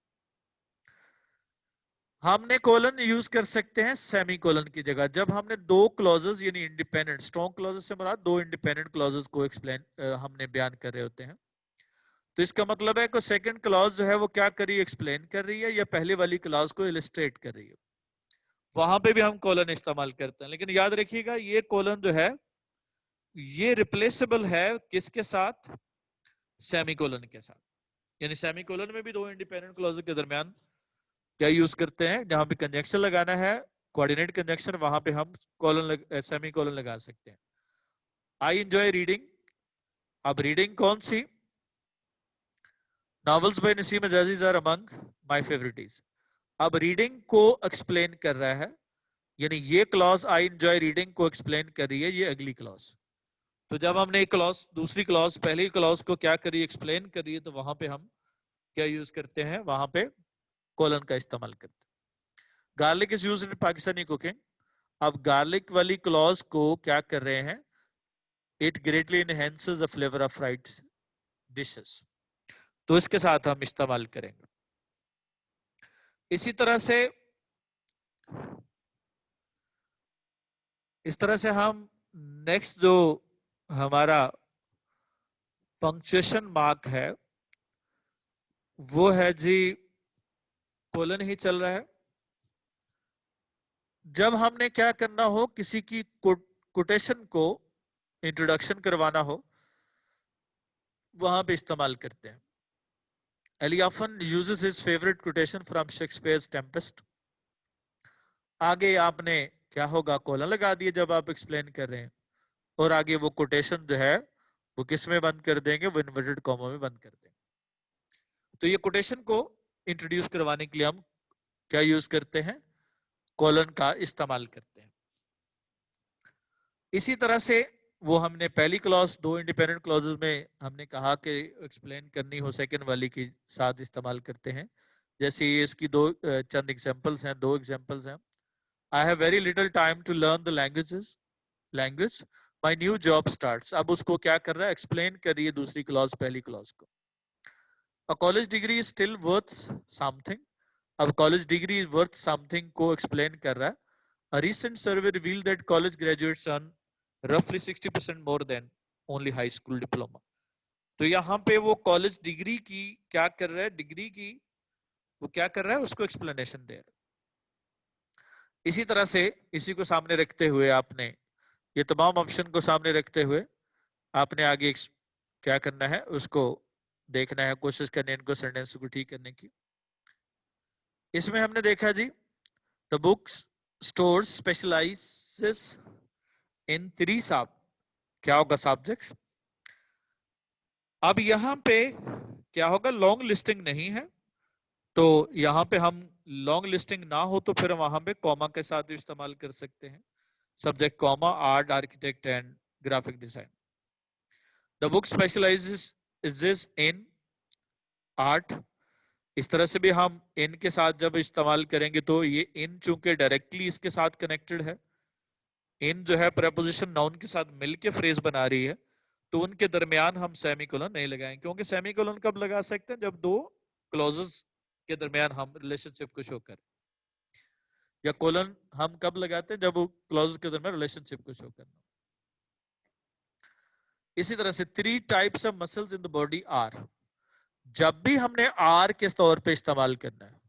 A: हमने कोलन यूज कर सकते हैं सेमी कोलन की जगह, जब हमने दो क्लॉजेस यानी इंडिपेंडेंट, स्ट्रॉन्ग क्लॉजेस से मुराद दो इंडिपेंडेंट क्लॉजेस को एक्सप्लेन हमने बयान कर रहे होते हैं। तो इसका मतलब है कि सेकंड क्लॉज जो है वो क्या कर रही है, एक्सप्लेन कर रही है, या पहले वाली क्लॉज को इलिस्ट्रेट कर रही है। वहां पे भी हम कोलन इस्तेमाल करते हैं। लेकिन याद रखिएगा ये कोलन जो है ये रिप्लेसेबल है किसके साथ, सेमीकोलन के साथ। यानी सेमीकोलन में भी दो इंडिपेंडेंट क्लॉज के दरमियान क्या यूज करते हैं, जहां पे कंजंक्शन लगाना है, कोऑर्डिनेट कंजंक्शन, वहां पे हम सेमीकोलन लगा सकते हैं। I enjoy reading. अब रीडिंग कौन सी, novels by Naseem Aziz are among my favourites. अब रीडिंग को एक्सप्लेन कर रहा है यानी ये क्लॉज आई एंजॉय रीडिंग को एक्सप्लेन कर रही है ये अगली क्लॉज। तो जब हमने एक क्लॉज दूसरी क्लॉज पहली क्लॉज को क्या करी एक्सप्लेन कर रही है तो वहां पे हम क्या यूज करते हैं, वहां पे कोलन का इस्तेमाल करते हैं। Garlic is used in Pakistani cooking. अब गार्लिक वाली क्लॉज को क्या कर रहे हैं, it greatly enhances the flavour of fried dishes, तो इसके साथ हम इस्तेमाल करेंगे। इसी तरह से हम नेक्स्ट जो हमारा पंक्चुएशन मार्क है वो है जी कोलन ही चल रहा है। जब हमने क्या करना हो, किसी की कोटेशन को इंट्रोडक्शन करवाना हो, वहां पे इस्तेमाल करते हैं। Eli often uses his favourite quotation from Shakespeare's Tempest. आगे आपने क्या होगा, कोलन लगा दिए जब आप एक्सप्लेन कर रहे हैं, और आगे वो कोटेशन जो है वो किस में बंद कर देंगे, वो इन्वर्टेड कॉमा में बंद कर देंगे। तो ये कोटेशन को इंट्रोड्यूस करवाने के लिए हम क्या यूज करते हैं, कोलन का इस्तेमाल करते हैं। इसी तरह से वो हमने पहली क्लॉज दो इंडिपेंडेंट क्लॉजेस में हमने कहा कि एक्सप्लेन करनी हो, सेकंड वाली के साथ इस्तेमाल करते हैं। जैसे ये इसकी दो चंद एग्जांपल्स हैं, दो एग्जांपल्स हैं। I have very little time to learn the language my new job starts. अब उसको क्या कर रहा है, एक्सप्लेन कर रही है दूसरी क्लॉज पहली क्लॉज को। A college degree is still worth something. अब college degree is worth something को एक्सप्लेन कर रहा है। A recent survey revealed that college graduates earn roughly 60% more than only high school diploma. तो यहाँ पे वो कॉलेज डिग्री की क्या कर रहा है, डिग्री की वो क्या कर रहा है, उसको एक्सप्लेनेशन दे रहा है। इसी तरह से इसी को सामने रखते हुए आपने ये तमाम ऑप्शन को सामने रखते हुए आपने आगे क्या करना है, उसको देखना है, कोशिश करनी है इनको सेंटेंस को ठीक करने की। इसमें हमने देखा जी the books store specialises in three sub, क्या होगा सब्जेक्ट। अब यहाँ पे क्या होगा, लॉन्ग लिस्टिंग नहीं है, तो यहाँ पे हम लॉन्ग लिस्टिंग ना हो तो फिर वहां पे कॉमा के साथ इस्तेमाल कर सकते हैं। Subject comma art architect and graphic design. The book specialises in art. इस तरह से भी हम इन के साथ जब इस्तेमाल करेंगे तो ये इन चूंकि डायरेक्टली इसके साथ कनेक्टेड है, इन जो है प्रपोजिशन नाउन के साथ मिलके फ्रेज बना रही है, तो उनके दरमियान हम सेमीकोलन नहीं लगाएंगे, क्योंकि सेमीकोलन कब लगा सकते हैं, जब दो क्लॉजेस के दरमियान हम रिलेशनशिप को शो करें। या कोलन हम कब लगाते हैं, जब वो क्लॉजेस के दरमियान रिलेशनशिप को शो करना। इसी तरह से three types of muscles in the body are. जब भी हमने आर के तौर पे इस्तेमाल करना है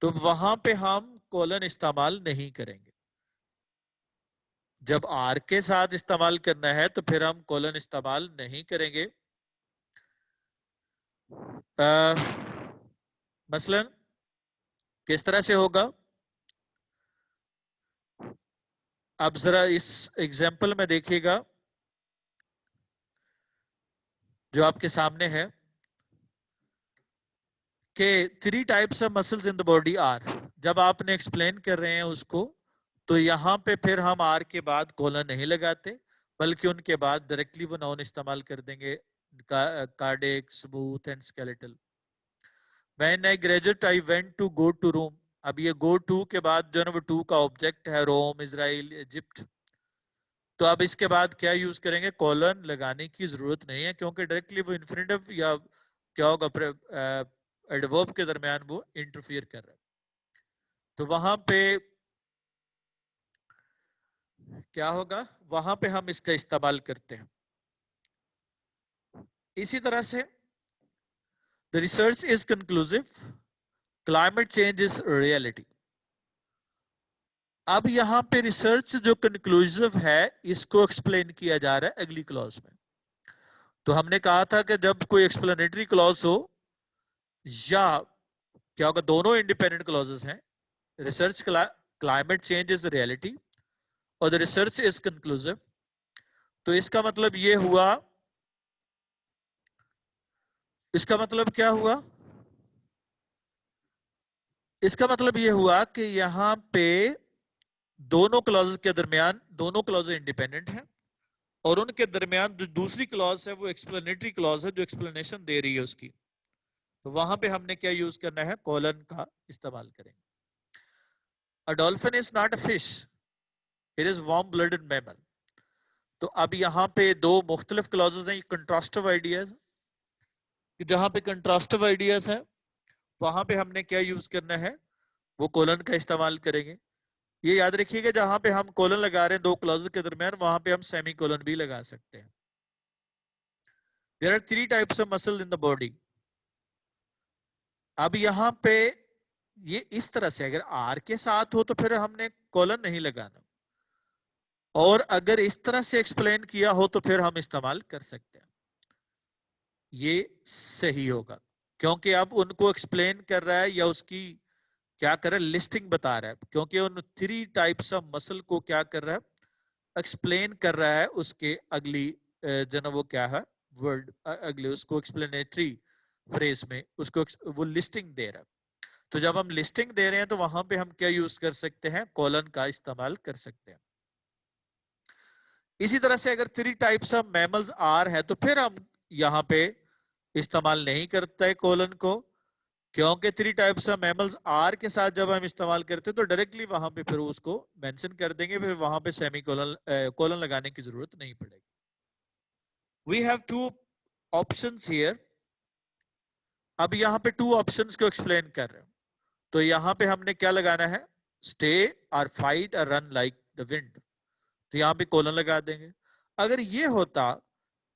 A: तो वहां पे हम कोलन इस्तेमाल नहीं करेंगे। जब आर के साथ इस्तेमाल करना है तो फिर हम कोलन इस्तेमाल नहीं करेंगे। मसलन किस तरह से होगा, अब जरा इस एग्जाम्पल में देखिएगा जो आपके सामने है कि three types of muscles in the body are. जब आपने एक्सप्लेन कर रहे हैं उसको तो यहाँ पे फिर हम आर के बाद कोलन नहीं लगाते, बल्कि उनके बाद डायरेक्टली वो नाउन इस्तेमाल कर देंगे, cardiac smooth and skeletal. When I graduate I went to go to Rome. अब ये गो टू के बाद जो है ना वो टू का ऑब्जेक्ट है, रोम इजराइल इजिप्ट, तो अब इसके बाद क्या यूज करेंगे, कोलन लगाने की जरूरत नहीं है, क्योंकि डायरेक्टली वो इन्फिनेटिव या क्या होगा एडवर्ब के दरमियान वो इंटरफियर कर रहा है। तो वहां पे क्या होगा, वहां पे हम इसका इस्तेमाल करते हैं। इसी तरह से the research is conclusive, climate change is reality. अब यहाँ पे रिसर्च जो कंक्लूसिव है इसको एक्सप्लेन किया जा रहा है अगली क्लॉज में। तो हमने कहा था कि जब कोई एक्सप्लेनेटरी क्लॉज हो या क्या होगा, दोनों इंडिपेंडेंट क्लॉजेस हैं, research climate change is reality और द रिसर्च इज कंक्लूसिव, तो इसका मतलब ये हुआ, इसका मतलब क्या हुआ, इसका मतलब ये हुआ कि यहाँ पे दोनों क्लॉजेस के दरमियान, दोनों क्लॉजेस इंडिपेंडेंट हैं और उनके दरमियान जो दूसरी क्लॉज है वो एक्सप्लेनेटरी क्लॉज है जो एक्सप्लेनेशन दे रही है उसकी, तो वहां पे हमने क्या यूज करना है, कोलन का इस्तेमाल करेंगे. A dolphin is not a fish, it is warm blooded mammal. तो अब यहाँ पे दो मुख्तलिफ क्लॉजेस हैं, कंट्रास्टिव आइडियाज. जहां पे कंट्रास्टिव आइडियाज है वहां पे हमने क्या यूज करना है, वो कोलन का इस्तेमाल करेंगे. ये याद रखिएगा जहां पे हम कोलन लगा रहे हैं दो क्लॉजेस के दरमियान, वहां पे हम सेमी कोलन भी लगा सकते हैं. There are 3 types of muscle in the body. अब यहाँ पे ये इस तरह से अगर आर के साथ हो तो फिर हमने कोलन नहीं लगाना, और अगर इस तरह से एक्सप्लेन किया हो तो फिर हम इस्तेमाल कर सकते हैं. ये सही होगा क्योंकि अब उनको एक्सप्लेन कर रहा है या उसकी क्या कर रहा है, लिस्टिंग बता रहा है, क्योंकि उन 3 टाइप्स ऑफ मसल को क्या कर रहा है, एक्सप्लेन कर रहा है उसके अगली जो ना वो क्या है वर्ड, अगले उसको एक्सप्लेनेटरी फ्रेज में उसको वो लिस्टिंग दे रहा है. तो जब हम लिस्टिंग दे रहे हैं तो वहां पे हम क्या यूज कर सकते हैं, कोलन का इस्तेमाल कर सकते हैं. इसी तरह से अगर 3 टाइप्स ऑफ मैमल्स आर है तो फिर हम यहाँ पे इस्तेमाल नहीं करते कोलन को, क्योंकि 3 टाइप्स ऑफ मैमल्स आर के साथ जब हम इस्तेमाल करते हैं तो डायरेक्टली वहां पे फिर उसको मेंशन कर देंगे, फिर वहां पे सेमी कोलन कोलन लगाने की जरूरत नहीं पड़ेगी. We have 2 options here. अब यहाँ पे 2 ऑप्शंस को एक्सप्लेन कर रहे हैं, तो यहाँ पे हमने क्या लगाना है, स्टे और फाइट और रन लाइक द विंड. तो यहाँ पे कोलन लगा देंगे. अगर ये होता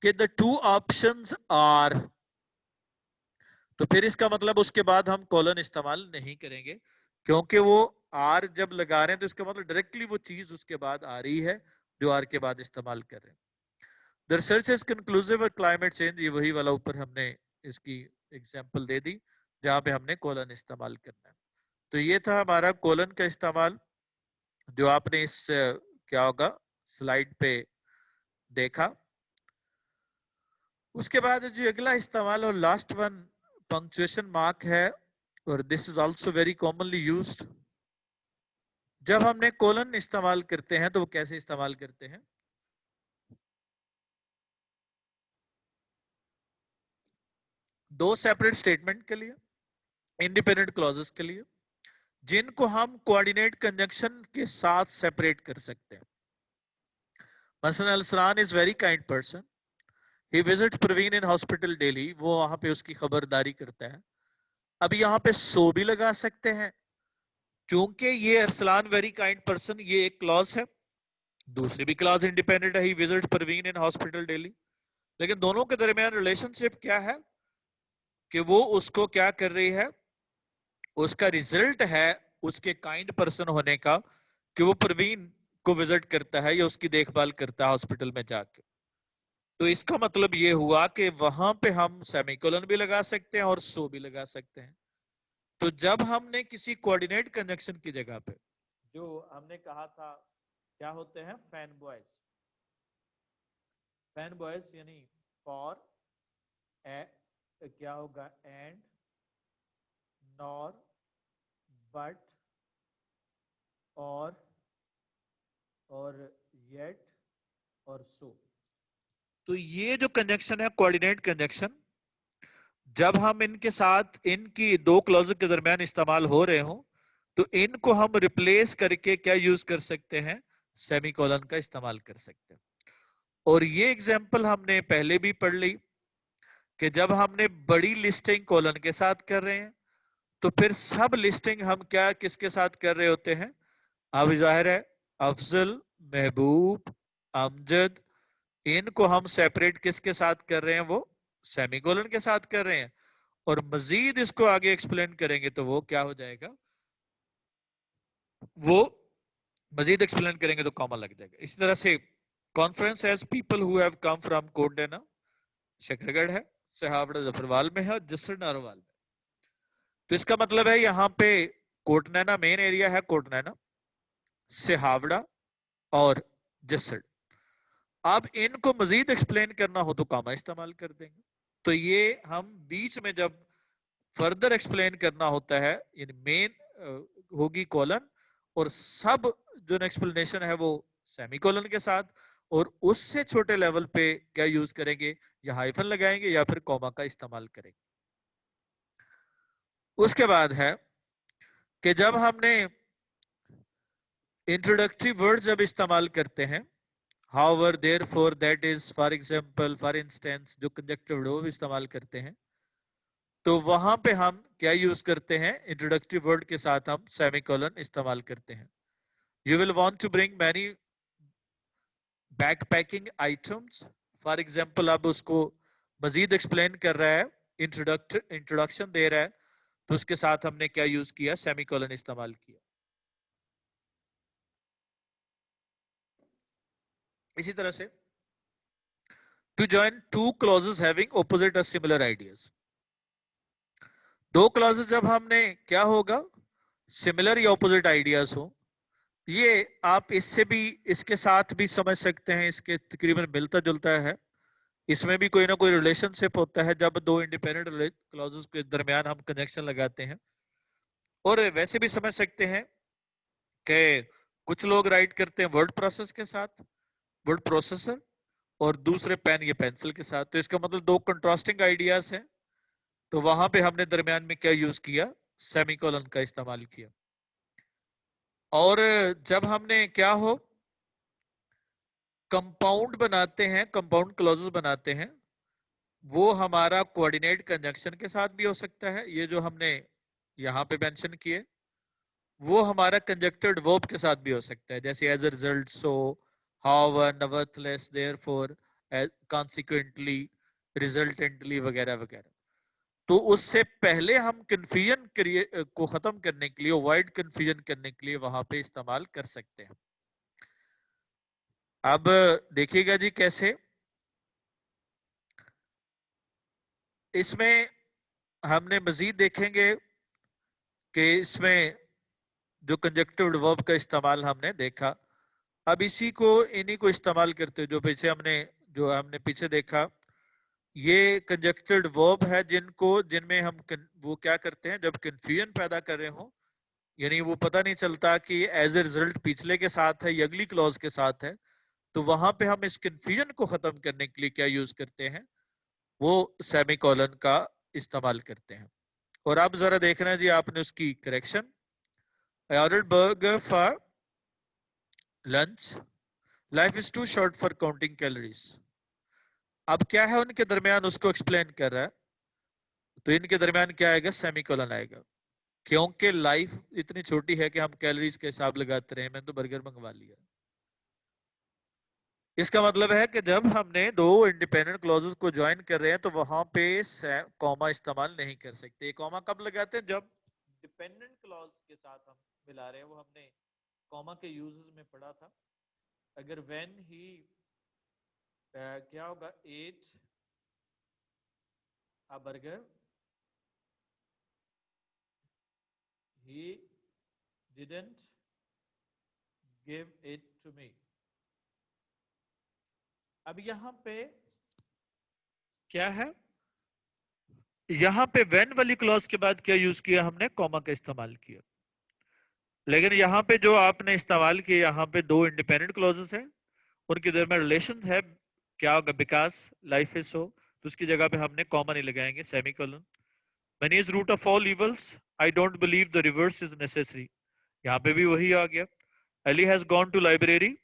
A: कि द 2 ऑप्शंस आर, तो फिर इसका मतलब उसके बाद हम कोलन इस्तेमाल नहीं करेंगे, क्योंकि वो आर जब लगा रहे हैं तो इसका मतलब डायरेक्टली वो चीज उसके बाद आ रही है जो आर के बाद इस्तेमाल कर रहे हैं. The research is conclusive climate change, ये वही वाला ऊपर हमने इसकी एग्जांपल दे दी जहां पे हमने कोलन इस्तेमाल करना है. तो ये था हमारा कोलन का इस्तेमाल जो आपने इस क्या होगा स्लाइड पे देखा. उसके बाद जो अगला इस्तेमाल और लास्ट वन पंक्चुएशन मार्क है, और this is also very commonly used. जब हमने कोलन इस्तेमाल करते हैं तो वो कैसे इस्तेमाल करते हैं, दो सेपरेट स्टेटमेंट के लिए, इंडिपेंडेंट क्लॉजेस के लिए, जिनको हम कोऑर्डिनेट कंजंक्शन के साथ सेपरेट कर सकते हैं. मसलन Alsaran is very kind person, he visit Praveen in hospital daily, वो वहां पे उसकी खबरदारी करता है. अब यहाँ पे सो भी लगा सकते हैं, चूंकि ये अरसलान वेरी काइंड पर्सन ये एक क्लॉज है, दूसरी भी क्लॉज इंडिपेंडेंट है, he visit Praveen in hospital daily. लेकिन दोनों के दरमियान रिलेशनशिप क्या है कि वो उसको क्या कर रही है, उसका रिजल्ट है उसके काइंड पर्सन होने का कि वो प्रवीण को विजिट करता है या उसकी देखभाल करता है हॉस्पिटल में जाके. तो इसका मतलब ये हुआ कि वहां पे हम सेमीकोलन भी लगा सकते हैं और सो भी लगा सकते हैं. तो जब हमने किसी कोऑर्डिनेट कंजंक्शन की जगह पे, जो हमने कहा था क्या होते हैं फैन बॉयज, फैन बॉयज यानी फॉर क्या होगा एंड, नॉर, बट, और येट और सो. तो ये जो कंजंक्शन है कोऑर्डिनेट कंजंक्शन, जब हम इनके साथ इनकी दो क्लॉज के दरमियान इस्तेमाल हो रहे हो तो इनको हम रिप्लेस करके क्या यूज कर सकते हैं, सेमीकोलन का इस्तेमाल कर सकते हैं. और ये एग्जांपल हमने पहले भी पढ़ ली कि जब हमने बड़ी लिस्टिंग कोलन के साथ कर रहे हैं तो फिर सब लिस्टिंग हम क्या किसके साथ कर रहे होते हैं, अब जाहिर है अफजल, महबूब, अमजद, इनको हम सेपरेट किसके साथ कर रहे हैं, वो सेमीकोलन के साथ कर रहे हैं. और मजीद इसको आगे एक्सप्लेन करेंगे तो वो क्या हो जाएगा, वो मजीद एक्सप्लेन करेंगे तो कॉमा लग जाएगा. इसी तरह से conference has people who have come from Kotnaina, Shakargarh है, सहावड़ा जफरवाल में है और जसर नारोवाल में. तो इसका मतलब है यहाँ पे कोटनैना मेन एरिया है, कोटनैना, सिहावड़ा और जसर. अब इनको मजीद एक्सप्लेन करना हो तो कामा इस्तेमाल कर देंगे. तो ये हम बीच में जब फर्दर एक्सप्लेन करना होता है यानी मेन होगी कॉलन और सब जो एक्सप्लेनेशन है वो सेमीकोलन के साथ, और उससे छोटे लेवल पे क्या यूज करेंगे, या हाइफन लगाएंगे या फिर कॉमा का इस्तेमाल करेंगे। उसके बाद है कि जब हमने इंट्रोडक्टरी वर्ड जब इस्तेमाल करते हैं, however, therefore, that is, for example, for instance, जो कंजक्टिव वर्ड वो भी इस्तेमाल करते हैं, तो वहां पे हम क्या यूज करते हैं, इंट्रोडक्टरी वर्ड के साथ हम सेमीकोलन इस्तेमाल करते हैं। You will want to bring many backpacking items, for example, अब उसको मजीद एक्सप्लेन कर रहा है, इंट्रोडक्शन दे रहा है, तो उसके साथ हमने क्या यूज किया, सेमीकोलन इस्तेमाल किया। इसी तरह से to join two clauses having opposite और सिमिलर आइडियाज, दो क्लॉजेस जब हमने क्या होगा, सिमिलर या ऑपोजिट आइडियाज हो, ये आप इससे भी, इसके साथ भी समझ सकते हैं, इसके तकरीबन मिलता जुलता है, इसमें भी कोई ना कोई रिलेशनशिप होता है जब दो इंडिपेंडेंट क्लॉजेस के दरमियान हम कनेक्शन लगाते हैं। और वैसे भी समझ सकते हैं कि कुछ लोग राइट करते हैं वर्ड प्रोसेस के साथ, वर्ड प्रोसेसर, और दूसरे पेन या पेंसिल के साथ, तो इसका मतलब दो कंट्रास्टिंग आइडियाज हैं, तो वहां पे हमने दरमियान में क्या यूज किया, सेमीकोलन का इस्तेमाल किया। और जब हमने क्या हो, कंपाउंड बनाते हैं, कंपाउंड क्लॉजेस बनाते हैं, वो हमारा कोऑर्डिनेट कंजंक्शन के साथ भी हो सकता है, ये जो हमने यहाँ पे मेंशन किए, वो हमारा कंजक्टेड वर्ब के साथ भी हो सकता है, जैसे as a result, so, however, nevertheless, therefore, consequently, resultantly, वगैरह वगैरह। तो उससे पहले हम कंफ्यूजन को खत्म करने के लिए, अवॉइड कंफ्यूजन करने के लिए वहां पे इस्तेमाल कर सकते हैं। अब देखिएगा जी कैसे, इसमें हमने मजीद देखेंगे कि इसमें जो कंजक्टिव वर्ब का इस्तेमाल हमने देखा, अब इसी को, इन्हीं को इस्तेमाल करते जो पीछे हमने, जो हमने पीछे देखा, ये कंजक्टेड वर्ब है जिनको, जिनमें हम वो क्या करते हैं, जब कंफ्यूजन पैदा कर रहे हो, यानी वो पता नहीं चलता कि एज ए रिजल्ट पिछले के साथ है या अगली क्लॉज के साथ है, तो वहां पे हम इस कंफ्यूजन को खत्म करने के लिए क्या यूज करते हैं, वो सेमीकोलन का इस्तेमाल करते हैं। और अब जरा देखना जी आपने उसकी correction, I ordered burger for lunch, life is too short for counting calories. अब क्या है उनके दरमियान, उसको एक्सप्लेन कर रहा है, तो इनके दरमियान क्या आएगा, सेमीकोलन आएगा, क्योंकि लाइफ इतनी छोटी है कि हम कैलोरीज के हिसाब लगाते रहे, मैंने तो बर्गर मंगवा लिया। इसका मतलब है कि जब हमने दो इंडिपेंडेंट क्लॉजेस को ज्वाइन कर रहे हैं, तो वहां पे कॉमा इस्तेमाल नहीं कर सकते। कॉमा कब लगाते हैं, जब डिपेंडेंट क्लॉज के साथ हम मिला रहे हैं, वो हमने कॉमा के यूजेस में पढ़ा था। अगर व्हेन ही क्या होगा, at a burger, he didn't give it to me। अब यहां पे क्या है, यहां पे when वाली क्लॉज के बाद क्या यूज किया हमने, कॉमा का इस्तेमाल किया। लेकिन यहाँ पे जो आपने इस्तेमाल किया, यहाँ पे दो इंडिपेंडेंट क्लॉजेस हैं, उनके दरमियान रिलेशन है, क्या होगा, बिकॉज लाइफ इज सो, तो उसकी जगह पे हमने कॉमा नहीं लगाएंगे, semicolon. Money is root of all evils, I don't believe the reverse is necessary, यहाँ पे भी वही आ गया। Ali has gone to library,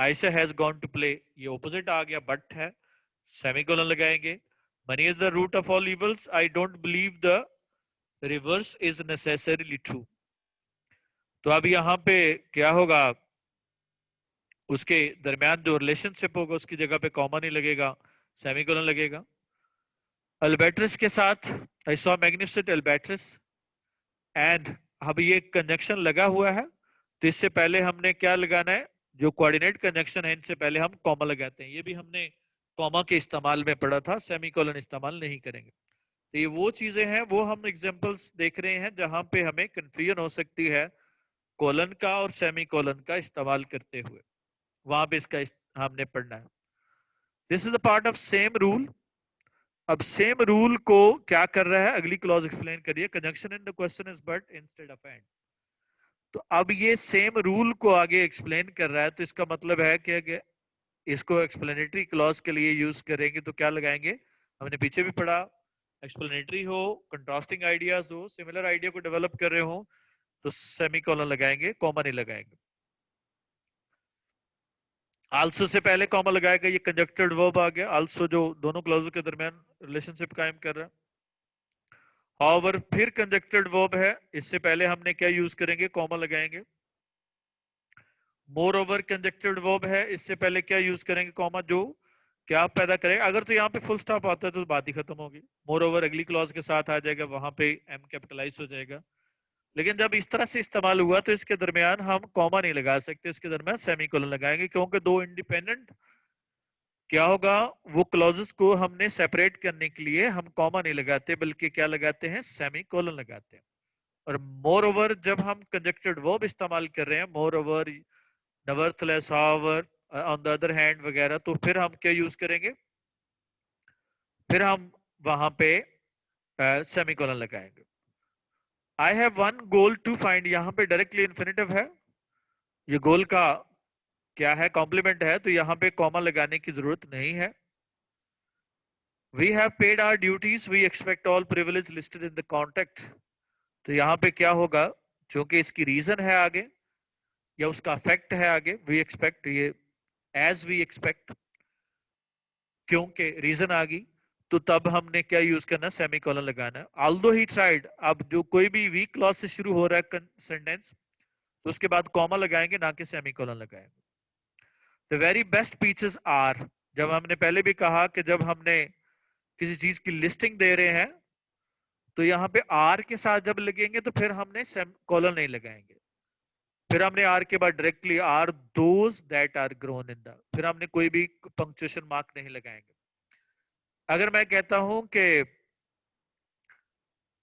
A: Ayesha has gone to play, ये ऑपोजिट आ गया, बट है, सेमीकोलन लगाएंगे। Money is the root of all evils, I don't believe the reverse is necessarily true. तो अब यहाँ पे क्या होगा, उसके दरमियान जो रिलेशनशिप होगा उसकी जगह पे कॉमा नहीं लगेगा, सेमीकोलन लगेगा। अल्बेट्रस के साथ, आई सॉ मैग्निफिसेंट अल्बेट्रस, एंड अब ये कंजंक्शन लगा हुआ है, तो इससे पहले हमने क्या लगाना है, जो कोऑर्डिनेट कंजंक्शन है इनसे पहले हम कॉमा लगाते हैं, ये भी हमने कॉमा के इस्तेमाल में पढ़ा था, सेमीकोलन इस्तेमाल नहीं करेंगे। तो ये वो चीजें हैं, वो हम एग्जांपल्स देख रहे हैं जहां पे हमें कंफ्यूजन हो सकती है कोलन का और सेमीकोलन का इस्तेमाल करते हुए, वहां पे इसका हमने पढ़ना है। This is the part of same rule. अब सेम रूल को क्या कर रहा है, अगली क्लॉज एक्सप्लेन करिए, conjunction in the question is but instead of and. तो अब ये सेम रूल को आगे एक्सप्लेन कर रहा है, तो इसका मतलब है कि इसको एक्सप्लेनेटरी क्लॉज के लिए यूज करेंगे तो क्या लगाएंगे, हमने पीछे भी पढ़ा, एक्सप्लेनेटरी हो, कंट्रास्टिंग आइडियाज हो, सिमिलर आइडिया को डेवलप कर रहे हो तो सेमीकोलन लगाएंगे, कॉमा नहीं लगाएंगे। आल्सो से पहले कॉमा लगाएगा, ये कंजक्टेड वर्ब आ गया, आल्सो जो दोनों क्लॉजों के दरमियान रिलेशनशिप कायम कर रहा है। हाउएवर फिर कंजक्टेड वर्ब है, इससे पहले हमने क्या यूज करेंगे, कॉमा लगाएंगे। मोर ओवर कंजक्टेड वर्ब है, इससे पहले क्या यूज करेंगे, कॉमा, जो क्या पैदा करेगा। अगर तो यहाँ पे फुल स्टॉप आता है तो बात ही खत्म होगी, मोर ओवर अगली क्लॉज के साथ आ जाएगा, वहां पे एम कैपिटलाइज हो जाएगा। लेकिन जब इस तरह से इस्तेमाल हुआ तो इसके दरमियान हम कॉमा नहीं लगा सकते, इसके दरमियान सेमीकोलन लगाएंगे, क्योंकि दो इंडिपेंडेंट क्या होगा, वो क्लॉजेस को हमने सेपरेट करने के लिए हम कॉमा नहीं लगाते, बल्कि क्या लगाते हैं, सेमीकोलन लगाते हैं। और मोर ओवर जब हम कंजक्टेड वर्ब इस्तेमाल कर रहे हैं, more over, nevertheless, however, on the other hand वगैरह, तो फिर हम क्या यूज करेंगे, फिर हम वहां पे सेमीकोलन लगाएंगे। I have one goal to find, यहाँ पे डायरेक्टली इन्फिनेटिव है, ये गोल का क्या है, कॉम्प्लीमेंट है, तो यहाँ पे कॉमा लगाने की जरूरत नहीं है। We have paid our duties, we expect all privilege listed in the contract, तो यहाँ पे क्या होगा, क्योंकि इसकी रीजन है आगे या उसका अफेक्ट है आगे, वी एक्सपेक्ट, ये एज वी एक्सपेक्ट, क्योंकि रीजन आ गई, तो तब हमने क्या यूज करना, सेमीकोलन लगाना है। ऑल्दो ही ट्राइड, अब जो कोई भी वीक क्लॉज से शुरू हो रहा है सेंटेंस, तो उसके बाद कॉमा लगाएंगे, ना कि सेमीकोलन लगाएंगे। The very best pieces are, जब हमने पहले भी कहा कि जब हमने किसी चीज की लिस्टिंग दे रहे हैं तो यहाँ पे आर के साथ जब लगेंगे तो फिर हमने कॉलन नहीं लगाएंगे, फिर हमने आर के बाद directly are those that are grown in the, फिर हमने कोई भी पंक्चुएशन मार्क नहीं लगाएंगे। अगर मैं कहता हूं कि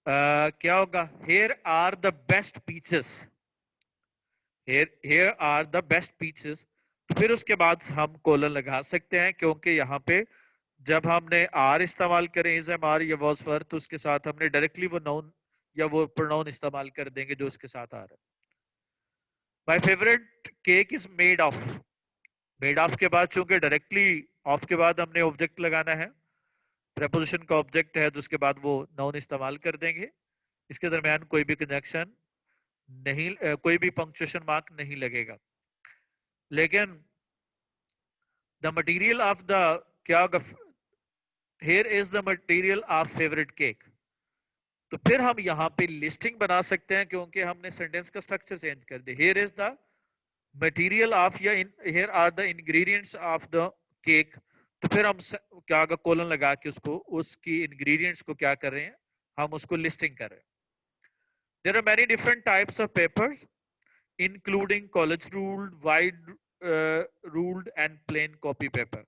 A: क्या होगा, here are the best pieces, here are the best pieces, तो फिर उसके बाद हम कोलन लगा सकते हैं, क्योंकि यहाँ पे जब हमने आर इस्तेमाल करें, इज एम आर या वॉज फॉर, तो उसके साथ हमने डायरेक्टली वो नाउन या वो प्रोनाउन इस्तेमाल कर देंगे जो उसके साथ आ रहा है। My favourite cake is made of, made of के बाद चूंकि डायरेक्टली ऑफ के बाद हमने ऑब्जेक्ट लगाना है, प्रेपोजिशन का ऑब्जेक्ट है, तो उसके बाद वो नाउन इस्तेमाल कर देंगे, इसके दरमियान कोई भी कंजक्शन नहीं, कोई भी पंक्चुएशन मार्क नहीं लगेगा। लेकिन द मटेरियल ऑफ द, क्या होगा, here is the material of favourite cake, तो फिर हम यहाँ पे लिस्टिंग बना सकते हैं, क्योंकि हमने सेंटेंस का स्ट्रक्चर चेंज कर दिया, here is the material of, या here are the ingredients of the cake, तो फिर हम क्या होगा, कोलन लगा के उसको, उसकी इंग्रेडिएंट्स को क्या कर रहे हैं, हम उसको लिस्टिंग कर रहे हैं। There are many different types of papers including college ruled, wide ruled and plain copy paper.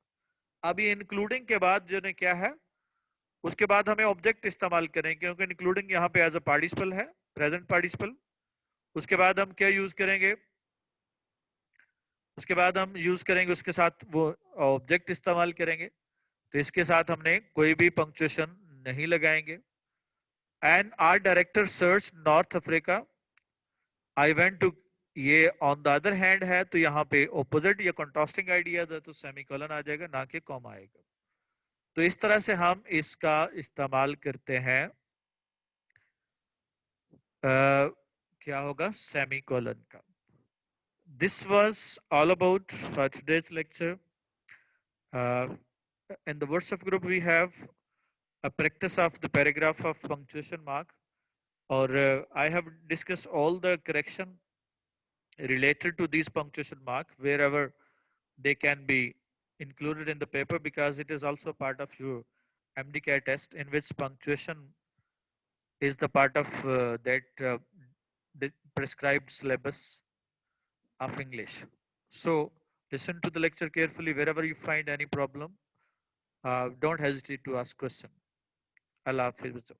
A: अब ये इंक्लूडिंग के बाद जो ने क्या है, उसके बाद हमें ऑब्जेक्ट इस्तेमाल करेंगे, क्योंकि इंक्लूडिंग यहाँ पे एज अ पार्टिसिपल है, प्रेजेंट पार्टिसिपल। उसके बाद हम क्या यूज करेंगे, उसके बाद हम यूज करेंगे, उसके साथ वो ऑब्जेक्ट इस्तेमाल करेंगे, तो इसके साथ हमने कोई भी पंक्चुएशन नहीं लगाएंगे। And are director search north Africa, I went to, ये ऑन द अदर हैंड है, तो यहाँ पे ऑपोजिट या कॉन्ट्रास्टिंग आइडिया है, तो सेमीकोलन आ जाएगा, ना कि कॉमा आएगा। तो इस तरह से हम इसका इस्तेमाल करते हैं, क्या होगा, सेमीकोलन का। This was all about for today's lecture. Uh, in the WhatsApp group, we have a practice of the paragraph of punctuation mark, or I have discussed all the correction related to these punctuation mark wherever they can be included in the paper, because it is also part of your MDCAT test, in which punctuation is the part of that the prescribed syllabus of English. So listen to the lecture carefully. Wherever you find any problem, don't hesitate to ask question. Allah Hafiz.